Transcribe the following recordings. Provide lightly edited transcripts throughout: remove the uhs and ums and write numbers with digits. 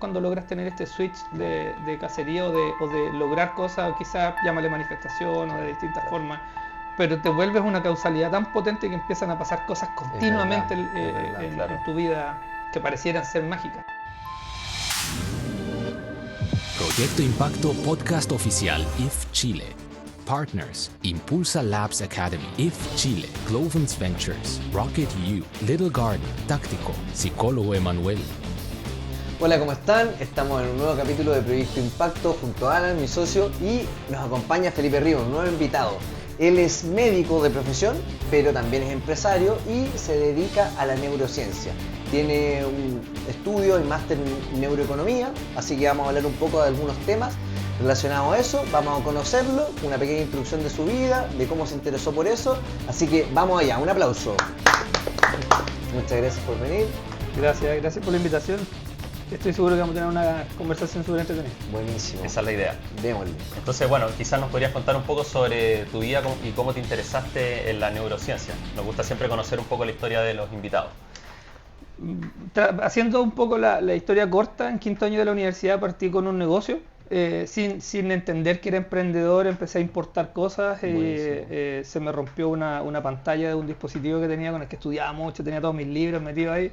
Cuando logras tener este switch de cacería o de lograr cosas, o quizás llámale manifestación o de distintas formas, pero te vuelves una causalidad tan potente que empiezan a pasar cosas continuamente en tu vida que parecieran ser mágicas. Proyecto Impacto Podcast Oficial IF Chile. Partners: Impulsa Labs Academy, IF Chile, Glowens Ventures, Rocket U, Little Garden, Táctico, Psicólogo Emanuel. Hola, ¿cómo están? Estamos en un nuevo capítulo de Proyecto Impacto junto a Alan, mi socio, y nos acompaña Felipe Ríos, un nuevo invitado. Él es médico de profesión, pero también es empresario y se dedica a la neurociencia. Tiene un estudio, el máster en neuroeconomía, así que vamos a hablar un poco de algunos temas relacionados a eso. Vamos a conocerlo, una pequeña introducción de su vida, de cómo se interesó por eso. Así que vamos allá, un aplauso. Muchas gracias por venir. Gracias por la invitación. Estoy seguro que vamos a tener una conversación súper entretenida. Buenísimo. Esa es la idea. Démosle. Entonces, bueno, quizás nos podrías contar un poco sobre tu vida y cómo te interesaste en la neurociencia. Nos gusta siempre conocer un poco la historia de los invitados. Haciendo un poco la historia corta, en quinto año de la universidad partí con un negocio. Sin entender que era emprendedor, empecé a importar cosas. Se me rompió una pantalla de un dispositivo que tenía con el que estudiaba mucho, tenía todos mis libros metidos ahí.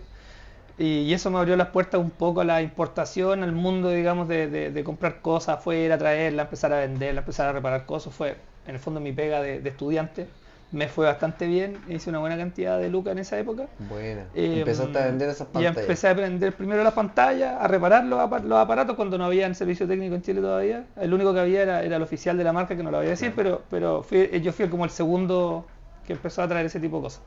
Y eso me abrió las puertas un poco a la importación, al mundo, digamos, de comprar cosas afuera, traerla, empezar a venderla, empezar a reparar cosas. Fue, en el fondo, mi pega de estudiante. Me fue bastante bien, hice una buena cantidad de lucas en esa época. Buena. Empezaste a vender esas pantallas. Y empecé a vender primero las pantallas, a reparar los aparatos cuando no había servicio técnico en Chile todavía. El único que había era el oficial de la marca, que no lo voy a decir, pero yo fui como el segundo que empezó a traer ese tipo de cosas.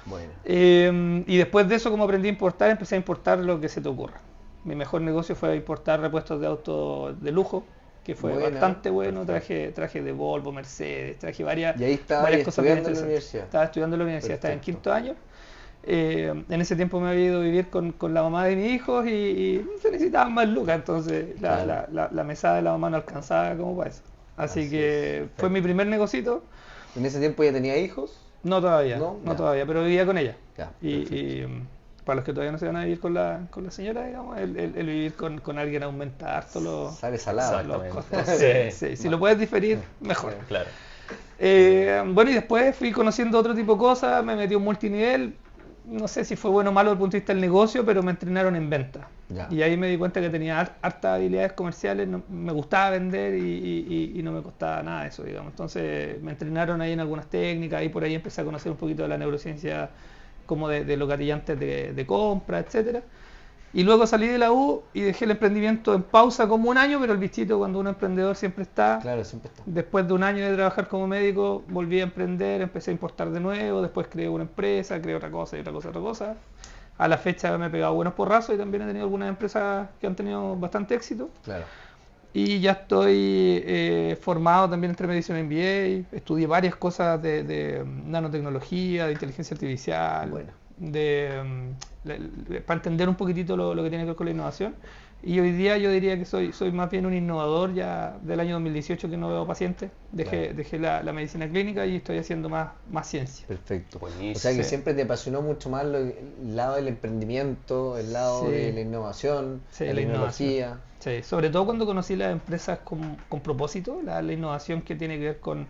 Bueno. Y después de eso, como aprendí a importar, empecé a importar lo que se te ocurra. Mi mejor negocio fue importar repuestos de autos de lujo, que fue bastante bueno. Traje de Volvo, Mercedes, traje varias cosas bien interesantes. Estaba estudiando en la universidad, estaba en quinto año. En ese tiempo me había ido a vivir con la mamá de mis hijos y se necesitaban más lucas, entonces la mesada de la mamá no alcanzaba como para eso. Así que fue mi primer negocito. ¿En ese tiempo ya tenía hijos? No todavía, todavía, pero vivía con ella. Ya, y para los que todavía no se van a vivir con la señora, digamos, el vivir con alguien aumenta harto sale salado los costos. Sí. Si lo puedes diferir, mejor. Claro. Bueno, y después fui conociendo otro tipo de cosas, me metí a un multinivel. No sé si fue bueno o malo desde el punto de vista del negocio, pero me entrenaron en venta. Ya. Y ahí me di cuenta que tenía hartas habilidades comerciales, me gustaba vender y no me costaba nada eso, digamos. Entonces me entrenaron ahí en algunas técnicas y por ahí empecé a conocer un poquito de la neurociencia, como de los gatillantes de compra, etcétera. Y luego salí de la U y dejé el emprendimiento en pausa como un año, pero el bichito cuando uno es emprendedor siempre está. Claro, siempre está. Después de un año de trabajar como médico, volví a emprender, empecé a importar de nuevo, después creé una empresa, creé otra cosa. A la fecha me he pegado buenos porrazos y también he tenido algunas empresas que han tenido bastante éxito. Claro. Y ya estoy formado también entre medicina y MBA, estudié varias cosas de nanotecnología, de inteligencia artificial. Bueno. Para entender un poquitito lo que tiene que ver con la innovación. Y hoy día yo diría que soy más bien un innovador. Ya del año 2018 que no veo pacientes, dejé la medicina clínica y estoy haciendo más ciencia. Perfecto. Buenísimo. O sea que siempre te apasionó mucho más el lado del emprendimiento, el lado de la innovación, de la tecnología. Sí, sobre todo cuando conocí las empresas con propósito, la innovación que tiene que ver con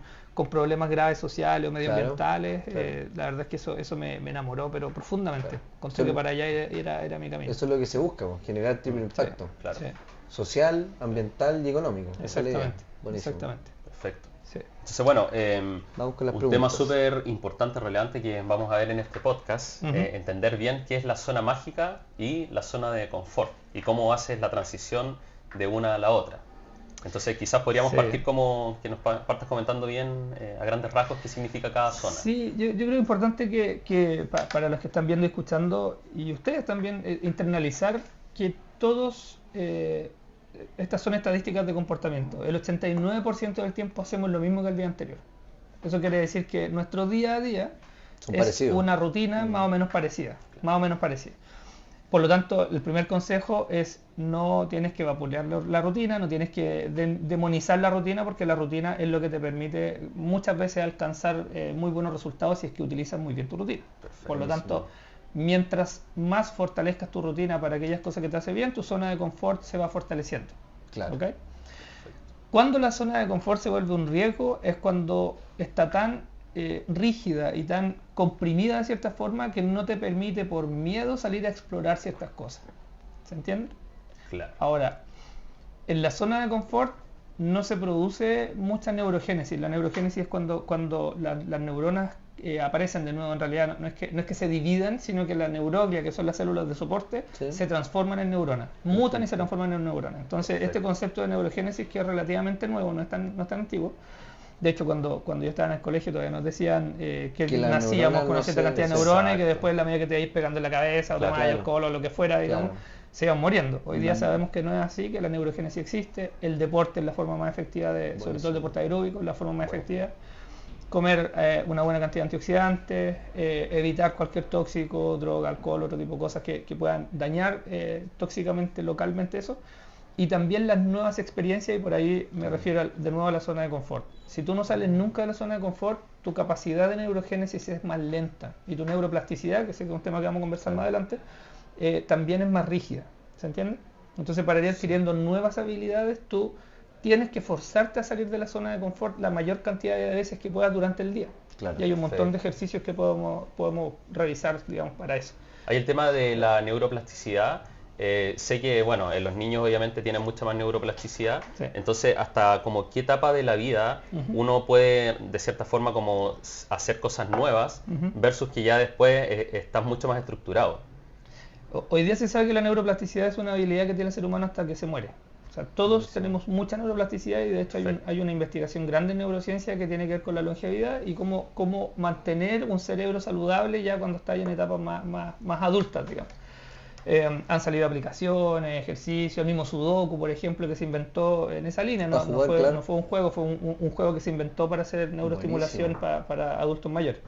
problemas graves sociales o medioambientales. Claro. La verdad es que eso me enamoró, pero profundamente. Claro. Conté que para allá era mi camino. Eso es lo que se busca, generar triple impacto. Sí, claro. Sí. Social, ambiental y económico. Exactamente. Exactamente. Perfecto. Sí. Entonces, bueno, vamos con las un preguntas. tema súper importante, relevante que vamos a ver en este podcast, entender bien qué es la zona mágica y la zona de confort y cómo haces la transición de una a la otra. Entonces quizás podríamos partir como que nos partas comentando bien a grandes rasgos qué significa cada zona. Sí, yo creo que es importante que para los que están viendo y escuchando, y ustedes también, internalizar que todos, estas son estadísticas de comportamiento. El 89% del tiempo hacemos lo mismo que el día anterior. Eso quiere decir que nuestro día a día es una rutina más o menos parecida. Por lo tanto, el primer consejo es no tienes que vapulear la rutina, no tienes que demonizar la rutina, porque la rutina es lo que te permite muchas veces alcanzar muy buenos resultados si es que utilizas muy bien tu rutina. Por lo tanto, mientras más fortalezcas tu rutina para aquellas cosas que te hacen bien, tu zona de confort se va fortaleciendo. Claro. ¿Okay? Cuando la zona de confort se vuelve un riesgo es cuando está tan rígida y tan comprimida de cierta forma que no te permite por miedo salir a explorar ciertas cosas. ¿Se entiende? Claro. Ahora, en la zona de confort no se produce mucha neurogénesis. La neurogénesis es cuando las neuronas aparecen de nuevo. En realidad no es que se dividan, sino que la neuroglia, que son las células de soporte, se transforman en neuronas, mutan y se transforman en neuronas. Entonces, este concepto de neurogénesis, que es relativamente nuevo, no es tan antiguo. De hecho, cuando yo estaba en el colegio todavía nos decían que nacíamos con una cierta cantidad de neuronas y que después, a la medida que te ibas pegando en la cabeza o tomabas alcohol o lo que fuera, digamos, se iban muriendo. Hoy día sabemos que no es así, que la neurogénesis existe, el deporte es la forma más efectiva, sobre todo el deporte aeróbico, es la forma más efectiva. Comer una buena cantidad de antioxidantes, evitar cualquier tóxico, droga, alcohol, otro tipo de cosas que puedan dañar tóxicamente, localmente eso. Y también las nuevas experiencias, y por ahí me refiero de nuevo a la zona de confort. Si tú no sales nunca de la zona de confort, tu capacidad de neurogénesis es más lenta y tu neuroplasticidad, que sé que es un tema que vamos a conversar más adelante, también es más rígida. ¿Se entiende? Entonces, para ir adquiriendo nuevas habilidades, tú tienes que forzarte a salir de la zona de confort la mayor cantidad de veces que puedas durante el día. Claro, y hay un montón de ejercicios que podemos revisar, digamos, para eso. Hay el tema de la neuroplasticidad. Sé que, bueno, en los niños obviamente tienen mucha más neuroplasticidad, entonces hasta como qué etapa de la vida uno puede de cierta forma como hacer cosas nuevas versus que ya después estás mucho más estructurado. Hoy día se sabe que la neuroplasticidad es una habilidad que tiene el ser humano hasta que se muere. O sea, todos tenemos mucha neuroplasticidad y de hecho hay una investigación grande en neurociencia que tiene que ver con la longevidad y cómo mantener un cerebro saludable ya cuando está en etapas más adultas, digamos. Han salido aplicaciones, ejercicios, el mismo Sudoku, por ejemplo, que se inventó en esa línea. No fue un juego, fue un juego que se inventó para hacer neuroestimulación para adultos mayores.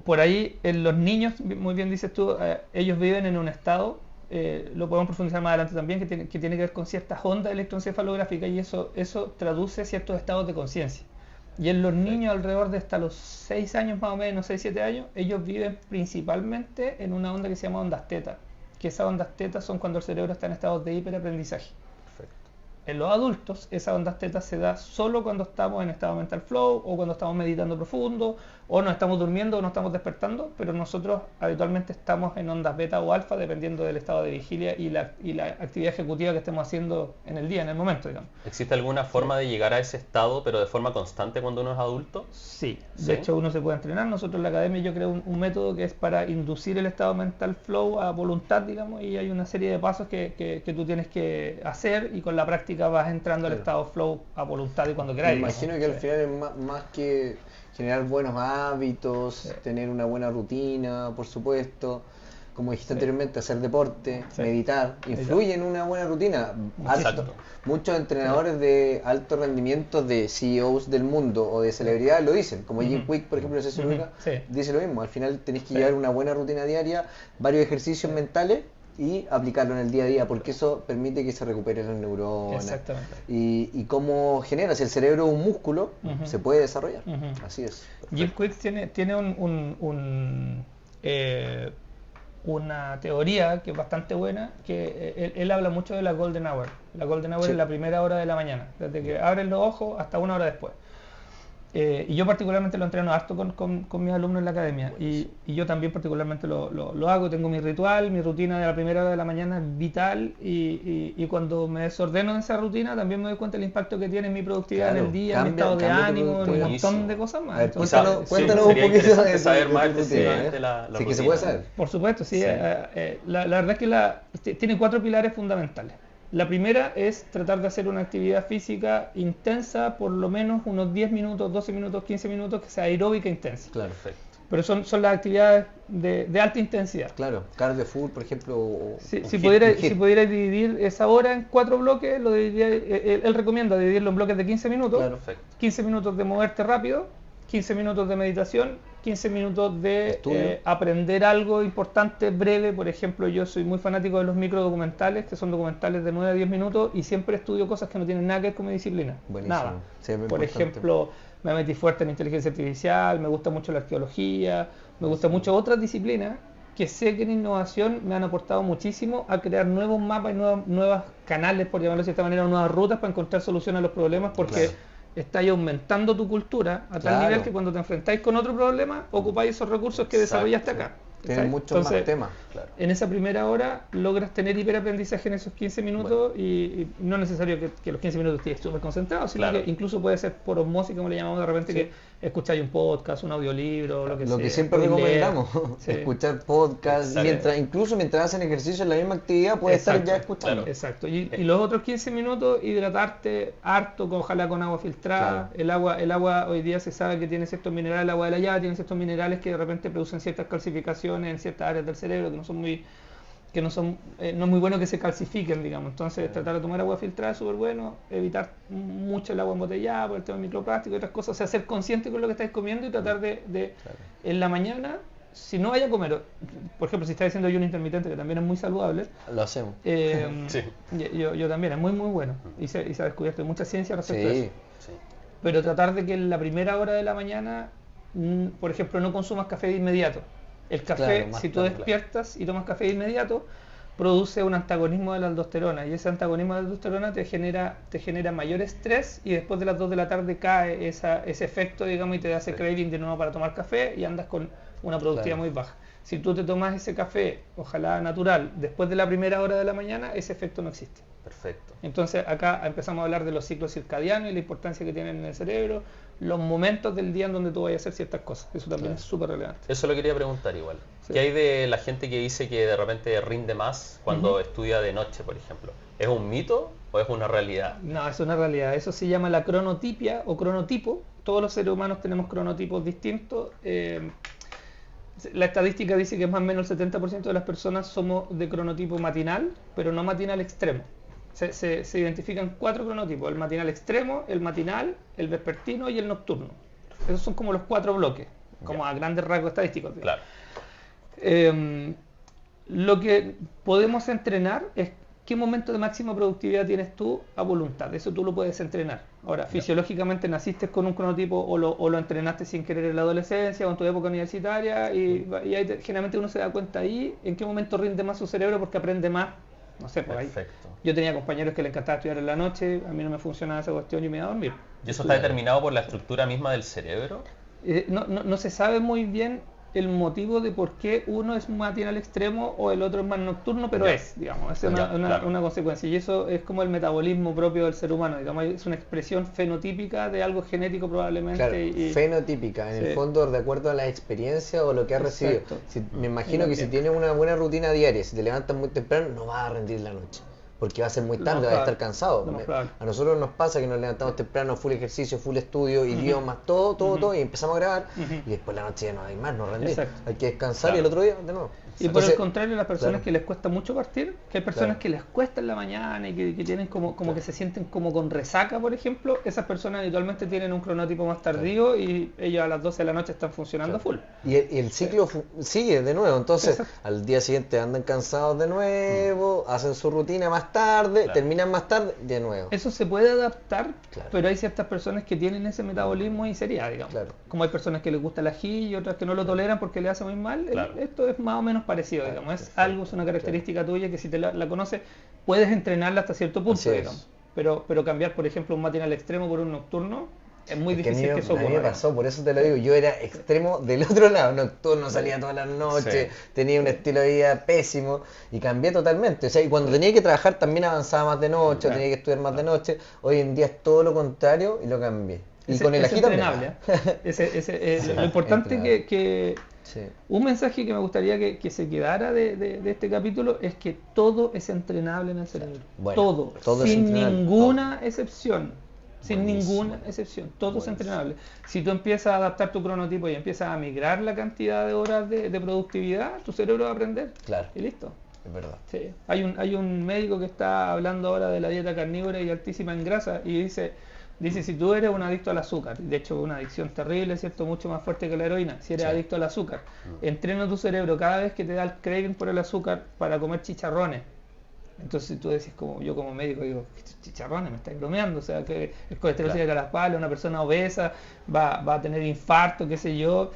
Por ahí, en los niños, muy bien dices tú, ellos viven en un estado, lo podemos profundizar más adelante también, que tiene que ver con ciertas ondas electroencefalográficas y eso traduce ciertos estados de conciencia. Y en los niños alrededor de hasta los 6 años más o menos, 6-7 años, ellos viven principalmente en una onda que se llama ondas teta, que esas ondas teta son cuando el cerebro está en estados de hiperaprendizaje. Perfecto. En los adultos, esa ondas teta se da solo cuando estamos en estado mental flow o cuando estamos meditando profundo o no estamos durmiendo o no estamos despertando, pero nosotros habitualmente estamos en ondas beta o alfa dependiendo del estado de vigilia y la actividad ejecutiva que estemos haciendo en el día, en el momento, digamos. ¿Existe alguna forma de llegar a ese estado pero de forma constante cuando uno es adulto? Sí, de hecho uno se puede entrenar. Nosotros en la academia yo creo un método que es para inducir el estado mental flow a voluntad, digamos, y hay una serie de pasos que tú tienes que hacer y con la práctica vas entrando al estado flow a voluntad y cuando queráis. Me imagino que al final es más que generar buenos hábitos, tener una buena rutina, por supuesto, como dijiste anteriormente, hacer deporte, meditar, influye en una buena rutina. Muchos entrenadores de alto rendimiento de CEOs del mundo o de celebridades lo dicen, como Jim Quick, por ejemplo, dice lo mismo. Al final tenés que llevar una buena rutina diaria, varios ejercicios mentales y aplicarlo en el día a día, porque eso permite que se recuperen las neuronas. Exactamente. Y cómo genera, si el cerebro es un músculo, se puede desarrollar. Así es. Perfecto. Jim Quick tiene una teoría que es bastante buena, que él habla mucho de la Golden Hour. La Golden Hour es la primera hora de la mañana, desde que abren los ojos hasta una hora después. Y yo particularmente lo entreno harto con mis alumnos en la academia y yo también particularmente lo hago. Tengo mi ritual, mi rutina de la primera hora de la mañana es vital y cuando me desordeno en esa rutina también me doy cuenta del impacto que tiene en mi productividad en el día, en mi estado de ánimo, en un montón de cosas más. Cuéntanos un poquito de saber más específicamente la rutina. Que se puede saber. Por supuesto, sí. La verdad es que tiene 4 pilares fundamentales. La primera es tratar de hacer una actividad física intensa, por lo menos unos 10 minutos, 12 minutos, 15 minutos, que sea aeróbica intensa. Claro, perfecto. Pero son las actividades de alta intensidad. Claro, cardio full, por ejemplo. Si pudierais dividir esa hora en 4 bloques, él recomienda dividirlo en bloques de 15 minutos. Claro, 15 minutos de moverte rápido, 15 minutos de meditación, 15 minutos de aprender algo importante, breve. Por ejemplo, yo soy muy fanático de los microdocumentales, que son documentales de 9 a 10 minutos, y siempre estudio cosas que no tienen nada que ver con mi disciplina. Buenísimo. Nada. Sí, por ejemplo, me metí fuerte en inteligencia artificial, me gusta mucho la arqueología, me gusta mucho otras disciplinas que sé que en innovación me han aportado muchísimo a crear nuevos mapas y nuevos canales, por llamarlo de esta manera, nuevas rutas para encontrar soluciones a los problemas, porque estáis aumentando tu cultura a tal nivel que cuando te enfrentáis con otro problema, ocupáis esos recursos que desarrollaste acá. Tienes muchos más temas. En esa primera hora logras tener hiperaprendizaje en esos 15 minutos y no es necesario que los 15 minutos estés súper concentrados, sino que incluso puede ser por osmosis, como le llamamos de repente, que escucháis un podcast, un audiolibro, lo que sea. Lo que siempre recomendamos, escuchar podcast, incluso mientras hacen ejercicio en la misma actividad, puedes estar ya escuchando. Exacto, y los otros 15 minutos hidratarte harto, ojalá con agua filtrada. El agua hoy día se sabe que tiene ciertos minerales, el agua de la llave tiene ciertos minerales que de repente producen ciertas calcificaciones en ciertas áreas del cerebro que no es muy bueno que se calcifiquen, digamos. Entonces tratar de tomar agua filtrada es súper bueno, evitar mucho el agua embotellada por el tema de microplástico y otras cosas, o sea, ser consciente con lo que estáis comiendo y tratar de en la mañana, si no vaya a comer, por ejemplo, si estáis haciendo ayuno intermitente, que también es muy saludable, lo hacemos. Yo también, es muy muy bueno y se ha descubierto mucha ciencia respecto a eso. Pero tratar de que en la primera hora de la mañana, por ejemplo, no consumas café de inmediato. El café, si tú despiertas y tomas café de inmediato, produce un antagonismo de la aldosterona, y ese antagonismo de la aldosterona te genera mayor estrés, y después de las 2 de la tarde cae ese efecto, digamos, y te hace craving de nuevo para tomar café y andas con una productividad muy baja. Si tú te tomas ese café, ojalá natural, después de la primera hora de la mañana, ese efecto no existe. Perfecto. Entonces acá empezamos a hablar de los ciclos circadianos y la importancia que tienen en el cerebro, los momentos del día en donde tú vayas a hacer ciertas cosas. Eso también es súper relevante. Eso lo quería preguntar igual. ¿Qué hay de la gente que dice que de repente rinde más cuando estudia de noche, por ejemplo? ¿Es un mito o es una realidad? No, es una realidad. Eso se llama la cronotipia o cronotipo. Todos los seres humanos tenemos cronotipos distintos. La estadística dice que más o menos el 70% de las personas somos de cronotipo matinal, pero no matinal extremo. Se identifican 4 cronotipos: el matinal extremo, el matinal, el vespertino y el nocturno. Esos son como los 4 bloques, como a grandes rasgos estadísticos. Claro. Lo que podemos entrenar es qué momento de máxima productividad tienes tú a voluntad. Eso tú lo puedes entrenar. Ahora, fisiológicamente naciste con un cronotipo o lo entrenaste sin querer en la adolescencia o en tu época universitaria, y ahí generalmente uno se da cuenta ahí en qué momento rinde más su cerebro porque aprende más. No sé, por ahí. Yo tenía compañeros que les encantaba estudiar en la noche, a mí no me funcionaba esa cuestión y me iba a dormir. ¿Y eso está determinado por la estructura misma del cerebro? No se sabe muy bien el motivo de por qué uno es matinal extremo o el otro es más nocturno, pero digamos, es una consecuencia, y eso es como el metabolismo propio del ser humano, digamos, es una expresión fenotípica de algo genético probablemente. Claro, fenotípica, en el fondo de acuerdo a la experiencia o lo que has recibido. Me imagino que si tienes una buena rutina diaria, si te levantas muy temprano, no vas a rendir la noche, porque va a ser muy tarde, vas a estar cansado. A nosotros nos pasa que nos levantamos temprano, full ejercicio, full estudio, idiomas, todo, y empezamos a grabar, y después la noche ya no hay más, no rendís. Hay que descansar y el otro día de nuevo. Y por el contrario, las personas que les cuesta mucho partir, que hay personas que les cuesta en la mañana y que tienen como que se sienten como con resaca, por ejemplo, esas personas habitualmente tienen un cronotipo más tardío y ellos a las 12 de la noche están funcionando full. Y el ciclo sigue de nuevo, entonces al día siguiente andan cansados de nuevo, hacen su rutina más tarde, terminan más tarde de nuevo. Eso se puede adaptar, pero hay ciertas personas que tienen ese metabolismo y sería, digamos. Como hay personas que les gusta el ají y otras que no lo toleran porque le hace muy mal. Esto es más o menos parecido, digamos. Es una característica tuya que si te la conoces, puedes entrenarla hasta cierto punto, digamos. Pero cambiar, por ejemplo, un matinal extremo por un nocturno es muy difícil que eso ocurra. A mí me pasó, por eso te lo digo, yo era extremo del otro lado, nocturno, salía todas las noches, tenía un estilo de vida pésimo y cambié totalmente. O sea, y cuando tenía que trabajar también avanzaba más de noche, tenía que estudiar más de noche. Hoy en día es todo lo contrario y lo cambié. Y con el ají también. Lo importante que un mensaje que me gustaría que se quedara de este capítulo es que todo es entrenable en el cerebro. Todo sin ninguna excepción. Sin ninguna excepción, todo es entrenable. Si tú empiezas a adaptar tu cronotipo y empiezas a migrar la cantidad de horas de productividad, tu cerebro va a aprender. Y listo. Es verdad. Sí. Hay un médico que está hablando ahora de la dieta carnívora y altísima en grasa y dice si tú eres un adicto al azúcar, de hecho una adicción terrible, ¿cierto? Mucho más fuerte que la heroína, si eres adicto al azúcar, entrena tu cerebro cada vez que te da el craving por el azúcar para comer chicharrones. Entonces tú decís, yo como médico digo, chicharrones, me estáis bromeando, o sea que el colesterol se llega a las palas, una persona obesa va a tener infarto, qué sé yo.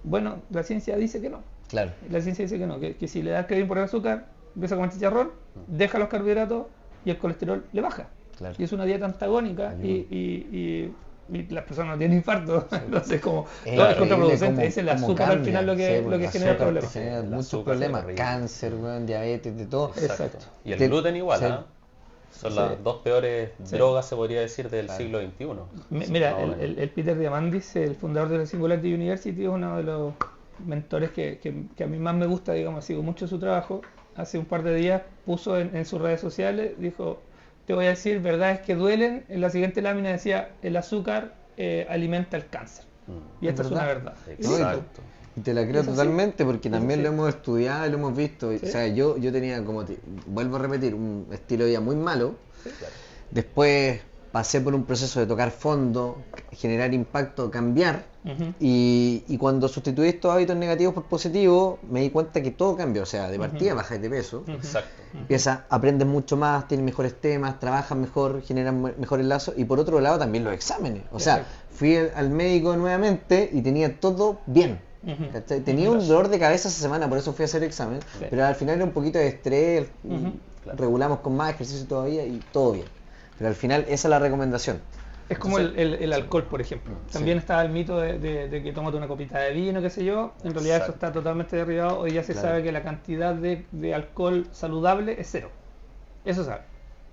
Bueno, la ciencia dice que no. Claro. La ciencia dice que no, que si le das credín por el azúcar, empieza a comer chicharrón, deja los carbohidratos y el colesterol le baja. Claro. Y es una dieta antagónica y las personas no tienen infarto, entonces como todo es contraproducente, es el azúcar al final lo que genera problemas. Genera muchos problemas, cáncer, diabetes, de todo. Exacto. Y el gluten igual, son las dos peores drogas, se podría decir, del siglo XXI. Mira, el Peter Diamandis, el fundador de la Singularity University, es uno de los mentores que a mí más me gusta, digamos, sigo mucho su trabajo. Hace un par de días puso en sus redes sociales, dijo, te voy a decir verdades que duelen. En la siguiente lámina decía, el azúcar alimenta el cáncer. Y esta es una verdad. Exacto. Y te la creo totalmente porque también lo hemos estudiado y lo hemos visto. ¿Sí? O sea, yo tenía, vuelvo a repetir, un estilo de vida muy malo. Sí, claro. Después pasé por un proceso de tocar fondo, generar impacto, cambiar. Y cuando sustituí estos hábitos negativos por positivos, me di cuenta que todo cambió. O sea, de partida bajas de peso. Exacto. Aprendes mucho más, tienes mejores temas, trabajas mejor, generas mejores lazos. Y por otro lado también los exámenes. O sea, fui al médico nuevamente y tenía todo bien. Tenía un dolor de cabeza esa semana, por eso fui a hacer examen. Pero al final era un poquito de estrés, regulamos con más ejercicio todavía y todo bien. Pero al final esa es la recomendación. Es como el alcohol, por ejemplo. También está el mito de que tómate una copita de vino, qué sé yo. En realidad eso está totalmente derribado. Hoy ya se sabe que la cantidad de alcohol saludable es 0. Eso sabe.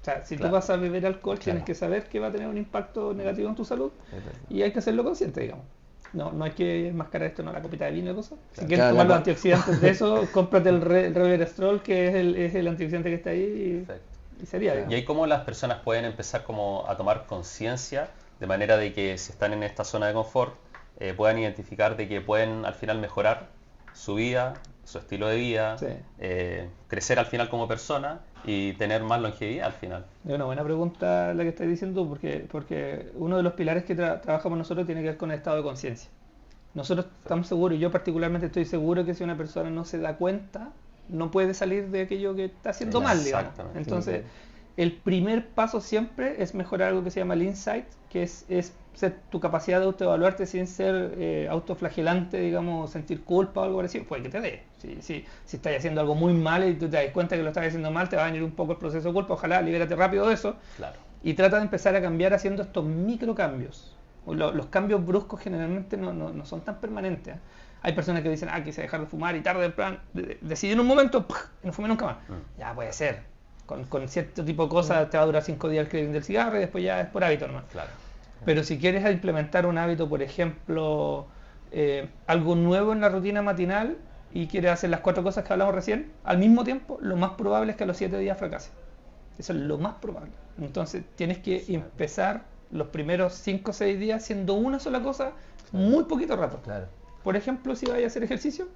O sea, si tú vas a beber alcohol, tienes que saber que va a tener un impacto negativo en tu salud. Y hay que hacerlo consciente, digamos. No hay que enmascarar esto, no la copita de vino y cosas. Si quieres tomar los antioxidantes de eso, cómprate el Resveratrol, que es el antioxidante que está ahí. Y sería, y ahí como las personas pueden empezar como a tomar conciencia de manera de que si están en esta zona de confort puedan identificar de que pueden al final mejorar su vida, su estilo de vida, crecer al final como persona y tener más longevidad al final. Es una buena pregunta la que estás diciendo porque uno de los pilares que trabajamos nosotros tiene que ver con el estado de conciencia. Nosotros estamos seguros, y yo particularmente estoy seguro que si una persona no se da cuenta, no puede salir de aquello que está haciendo mal, digamos. Entonces, el primer paso siempre es mejorar algo que se llama el insight, que es ser tu capacidad de autoevaluarte sin ser autoflagelante, digamos, sentir culpa o algo parecido. Puede que te dé. Si estás haciendo algo muy mal y tú te das cuenta que lo estás haciendo mal, te va a venir un poco el proceso de culpa. Ojalá libérate rápido de eso. Claro. Y trata de empezar a cambiar haciendo estos microcambios. Los cambios bruscos generalmente no son tan permanentes. Hay personas que dicen, quise dejar de fumar y tarde, en plan, decidí en un momento, y no fumé nunca más. Ya puede ser. Con cierto tipo de cosas te va a durar 5 días el craving del cigarro y después ya es por hábito nomás. Claro. Pero si quieres implementar un hábito, por ejemplo, algo nuevo en la rutina matinal y quieres hacer las 4 cosas que hablamos recién, al mismo tiempo, lo más probable es que a los 7 días fracase. Eso es lo más probable. Entonces tienes que empezar los primeros 5 o 6 días haciendo una sola cosa, muy poquito rato. Claro. Por ejemplo, si vas a hacer ejercicio,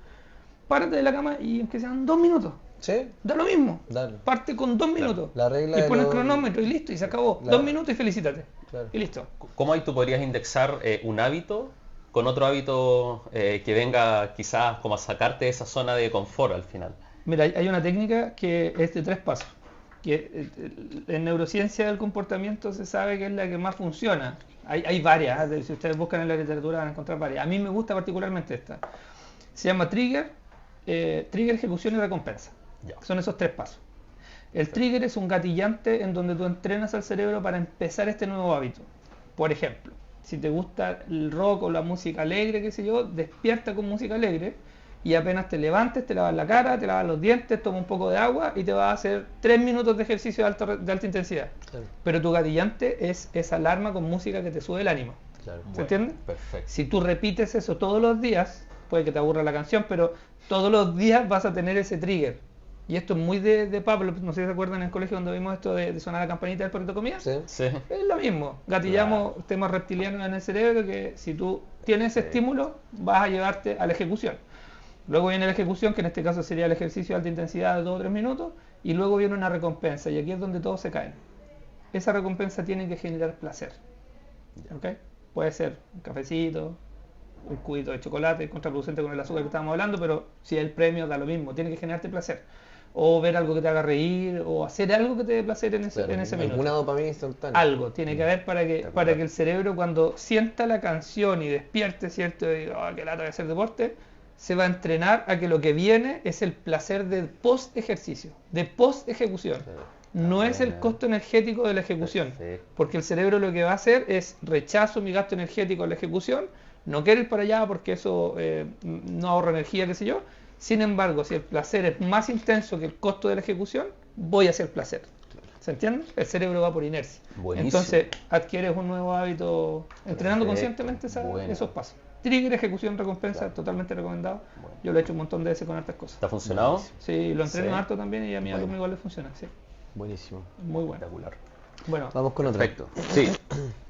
párate de la cama y aunque sean 2 minutos. ¿Sí? Da lo mismo. Dale. Parte con 2 minutos. La regla y pones el cronómetro y listo, y se acabó. 2 minutos y felicítate. Claro. Y listo. ¿Cómo ahí tú podrías indexar un hábito con otro hábito que venga quizás como a sacarte de esa zona de confort al final? Mira, hay una técnica que es de 3 pasos. Que en neurociencia del comportamiento se sabe que es la que más funciona. Hay varias, si ustedes buscan en la literatura van a encontrar varias. A mí me gusta particularmente esta. Se llama trigger, ejecución y recompensa. Son esos 3 pasos. El trigger es un gatillante en donde tú entrenas al cerebro para empezar este nuevo hábito. Por ejemplo, si te gusta el rock o la música alegre, qué sé yo, despierta con música alegre y apenas te levantes, te lavas la cara, te lavas los dientes, toma un poco de agua y te vas a hacer 3 minutos de ejercicio de alta intensidad. Claro. Pero tu gatillante es esa alarma con música que te sube el ánimo. Claro. ¿Se entiende? Perfecto. Si tú repites eso todos los días, puede que te aburra la canción, pero todos los días vas a tener ese trigger. Y esto es muy de Pablo, no sé si se acuerdan en el colegio cuando vimos esto de sonar la campanita del perrito comida. Sí. Es lo mismo, gatillamos temas reptilianos en el cerebro que si tú tienes ese estímulo vas a llevarte a la ejecución. Luego viene la ejecución, que en este caso sería el ejercicio de alta intensidad de 2 o 3 minutos, y luego viene una recompensa, y aquí es donde todos se caen. Esa recompensa tiene que generar placer. ¿Okay? Puede ser un cafecito, un cubito de chocolate, contraproducente con el azúcar que estábamos hablando, pero si el premio da lo mismo, tiene que generarte placer. o ver algo que te haga reír, o hacer algo que te dé placer en ese minuto. Alguna dopamina instantánea. Algo tiene que haber para que el cerebro, cuando sienta la canción y despierte, ¿cierto? Y diga, qué lata voy a hacer deporte, se va a entrenar a que lo que viene es el placer del post-ejercicio, de post-ejecución. No es el costo energético de la ejecución, porque el cerebro lo que va a hacer es rechazo mi gasto energético en la ejecución, no quiero ir para allá porque eso no ahorra energía, qué sé yo. Sin embargo, si el placer es más intenso que el costo de la ejecución, voy hacia el placer. ¿Se entiende? El cerebro va por inercia. Buenísimo. Entonces adquieres un nuevo hábito entrenando conscientemente esos pasos. Trigger, ejecución, recompensa, totalmente recomendado. Bueno. Yo lo he hecho un montón de veces con hartas cosas. ¿Te ha funcionado? Sí, lo entreno harto también y a mi alumno igual le funciona. Sí. Buenísimo. Muy bueno. Espectacular. Bueno, vamos con otro. Perfecto. Sí.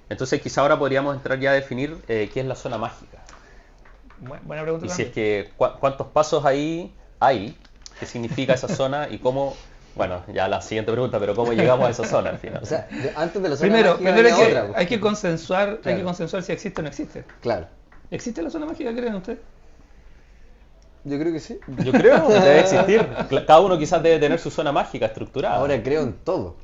Entonces quizá ahora podríamos entrar ya a definir qué es la zona mágica. Buena pregunta. Y si es que cuántos pasos ahí hay, qué significa esa zona y cómo, bueno, ya la siguiente pregunta, pero cómo llegamos a esa zona al final. O sea, antes de la zona primero mágica hay que consensuar, hay que consensuar si existe o no existe. Claro. ¿Existe la zona mágica, creen ustedes? Yo creo que sí. Yo creo que debe existir. Cada uno quizás debe tener su zona mágica estructurada. Ahora creo en todo.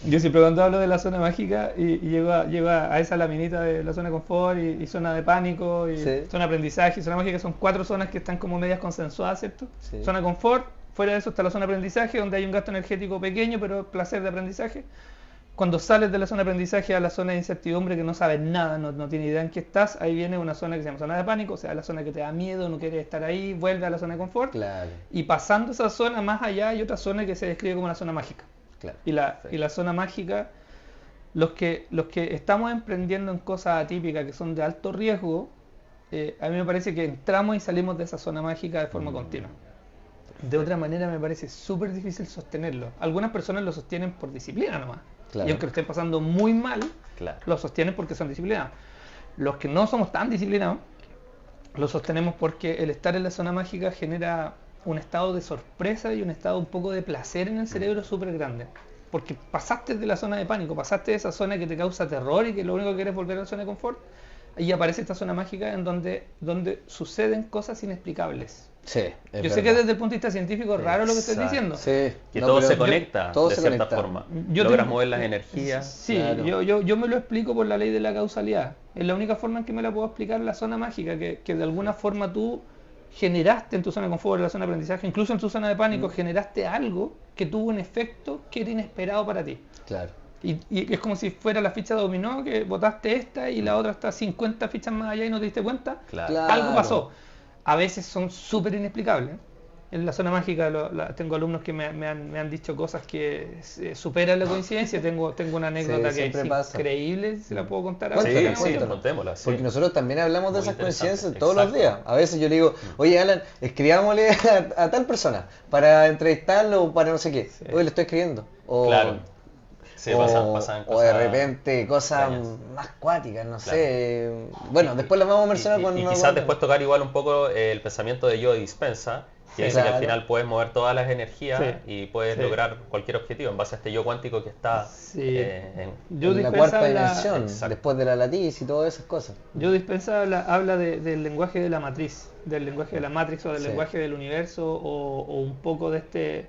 Yo siempre cuando hablo de la zona mágica y llego a esa laminita de la zona de confort y zona de pánico y zona de aprendizaje y zona mágica, son 4 zonas que están como medias consensuadas, ¿cierto? Sí. Zona de confort, fuera de eso está la zona de aprendizaje, donde hay un gasto energético pequeño pero placer de aprendizaje. Cuando sales de la zona de aprendizaje a la zona de incertidumbre, que no sabes nada, no tienes idea en qué estás, ahí viene una zona que se llama zona de pánico, o sea, la zona que te da miedo, no quieres estar ahí, vuelve a la zona de confort. Claro. Y pasando esa zona, más allá hay otra zona que se describe como la zona mágica. Claro. Y la zona mágica, los que estamos emprendiendo en cosas atípicas que son de alto riesgo, a mí me parece que entramos y salimos de esa zona mágica de forma continua. De otra manera me parece súper difícil sostenerlo. Algunas personas lo sostienen por disciplina nomás. Claro. Y aunque lo estén pasando muy mal, lo sostienen porque son disciplinados. Los que no somos tan disciplinados, lo sostenemos porque el estar en la zona mágica genera un estado de sorpresa y un estado un poco de placer en el cerebro súper grande. Porque pasaste de la zona de pánico, pasaste de esa zona que te causa terror y que lo único que quieres es volver a la zona de confort, y aparece esta zona mágica en donde suceden cosas inexplicables. Sí, yo sé que desde el punto de vista científico es raro lo que estoy diciendo. Sí. Que todo se conecta de cierta forma. Logras mover las energías. Sí, claro. yo me lo explico por la ley de la causalidad. Es la única forma en que me la puedo explicar la zona mágica, que de alguna forma tú generaste en tu zona de confort, en la zona de aprendizaje, incluso en tu zona de pánico, generaste algo que tuvo un efecto que era inesperado para ti. Claro. Y es como si fuera la ficha de dominó, que botaste esta y la otra está 50 fichas más allá y no te diste cuenta. Claro. Algo pasó. A veces son súper inexplicables. En la zona mágica tengo alumnos que me han dicho cosas que superan la coincidencia. Tengo una anécdota que es increíble, se la puedo contar ahora. Sí, contémosla. Porque nosotros también hablamos de esas coincidencias todos los días. A veces yo le digo, oye Alan, escribámosle a tal persona para entrevistarlo o para no sé qué. Oye, le estoy escribiendo. Claro. Sí, pasan cosas. O de repente cosas más cuáticas, no sé. Bueno, después las vamos a mencionar cuando... Y quizás después tocar igual un poco el pensamiento de Joe Dispenza, que dice que al final puedes mover todas las energías y puedes lograr cualquier objetivo en base a este yo cuántico que está en la cuarta dimensión, después de la latiz y todas esas cosas. Joe Dispenza habla del lenguaje de la matriz, del lenguaje de la matrix o del lenguaje del universo o un poco de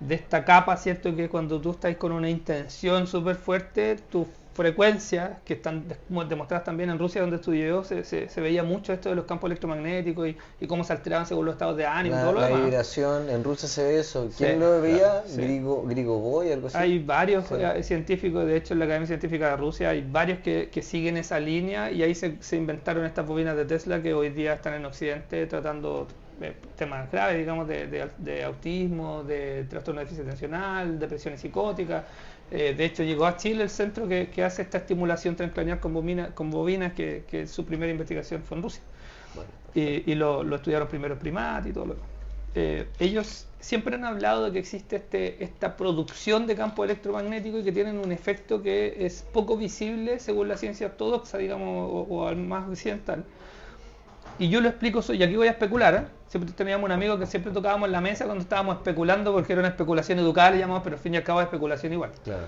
esta capa, ¿cierto? Que cuando tú estás con una intención súper fuerte, tus frecuencias, que están demostradas también en Rusia, donde estudié yo, se veía mucho esto de los campos electromagnéticos y cómo se alteraban según los estados de ánimo. Todo lo demás. La vibración, en Rusia se ve eso. ¿Quién lo veía? Grigorov, algo así. Hay varios científicos, de hecho en la Academia Científica de Rusia hay varios que siguen esa línea y ahí se inventaron estas bobinas de Tesla que hoy día están en Occidente tratando temas graves, digamos, de autismo, de trastorno de déficit atencional, depresiones psicóticas. De hecho, llegó a Chile el centro que hace esta estimulación transcranial con bobinas, que su primera investigación fue en Rusia. Bueno, y lo estudiaron primero en primates y todo lo demás. Ellos siempre han hablado de que existe esta producción de campo electromagnético y que tienen un efecto que es poco visible según la ciencia ortodoxa, digamos, o al más occidental. Y yo lo explico, y aquí voy a especular, siempre teníamos un amigo que siempre tocábamos en la mesa cuando estábamos especulando, porque era una especulación educada, le llamamos, pero al fin y al cabo es especulación igual. Claro.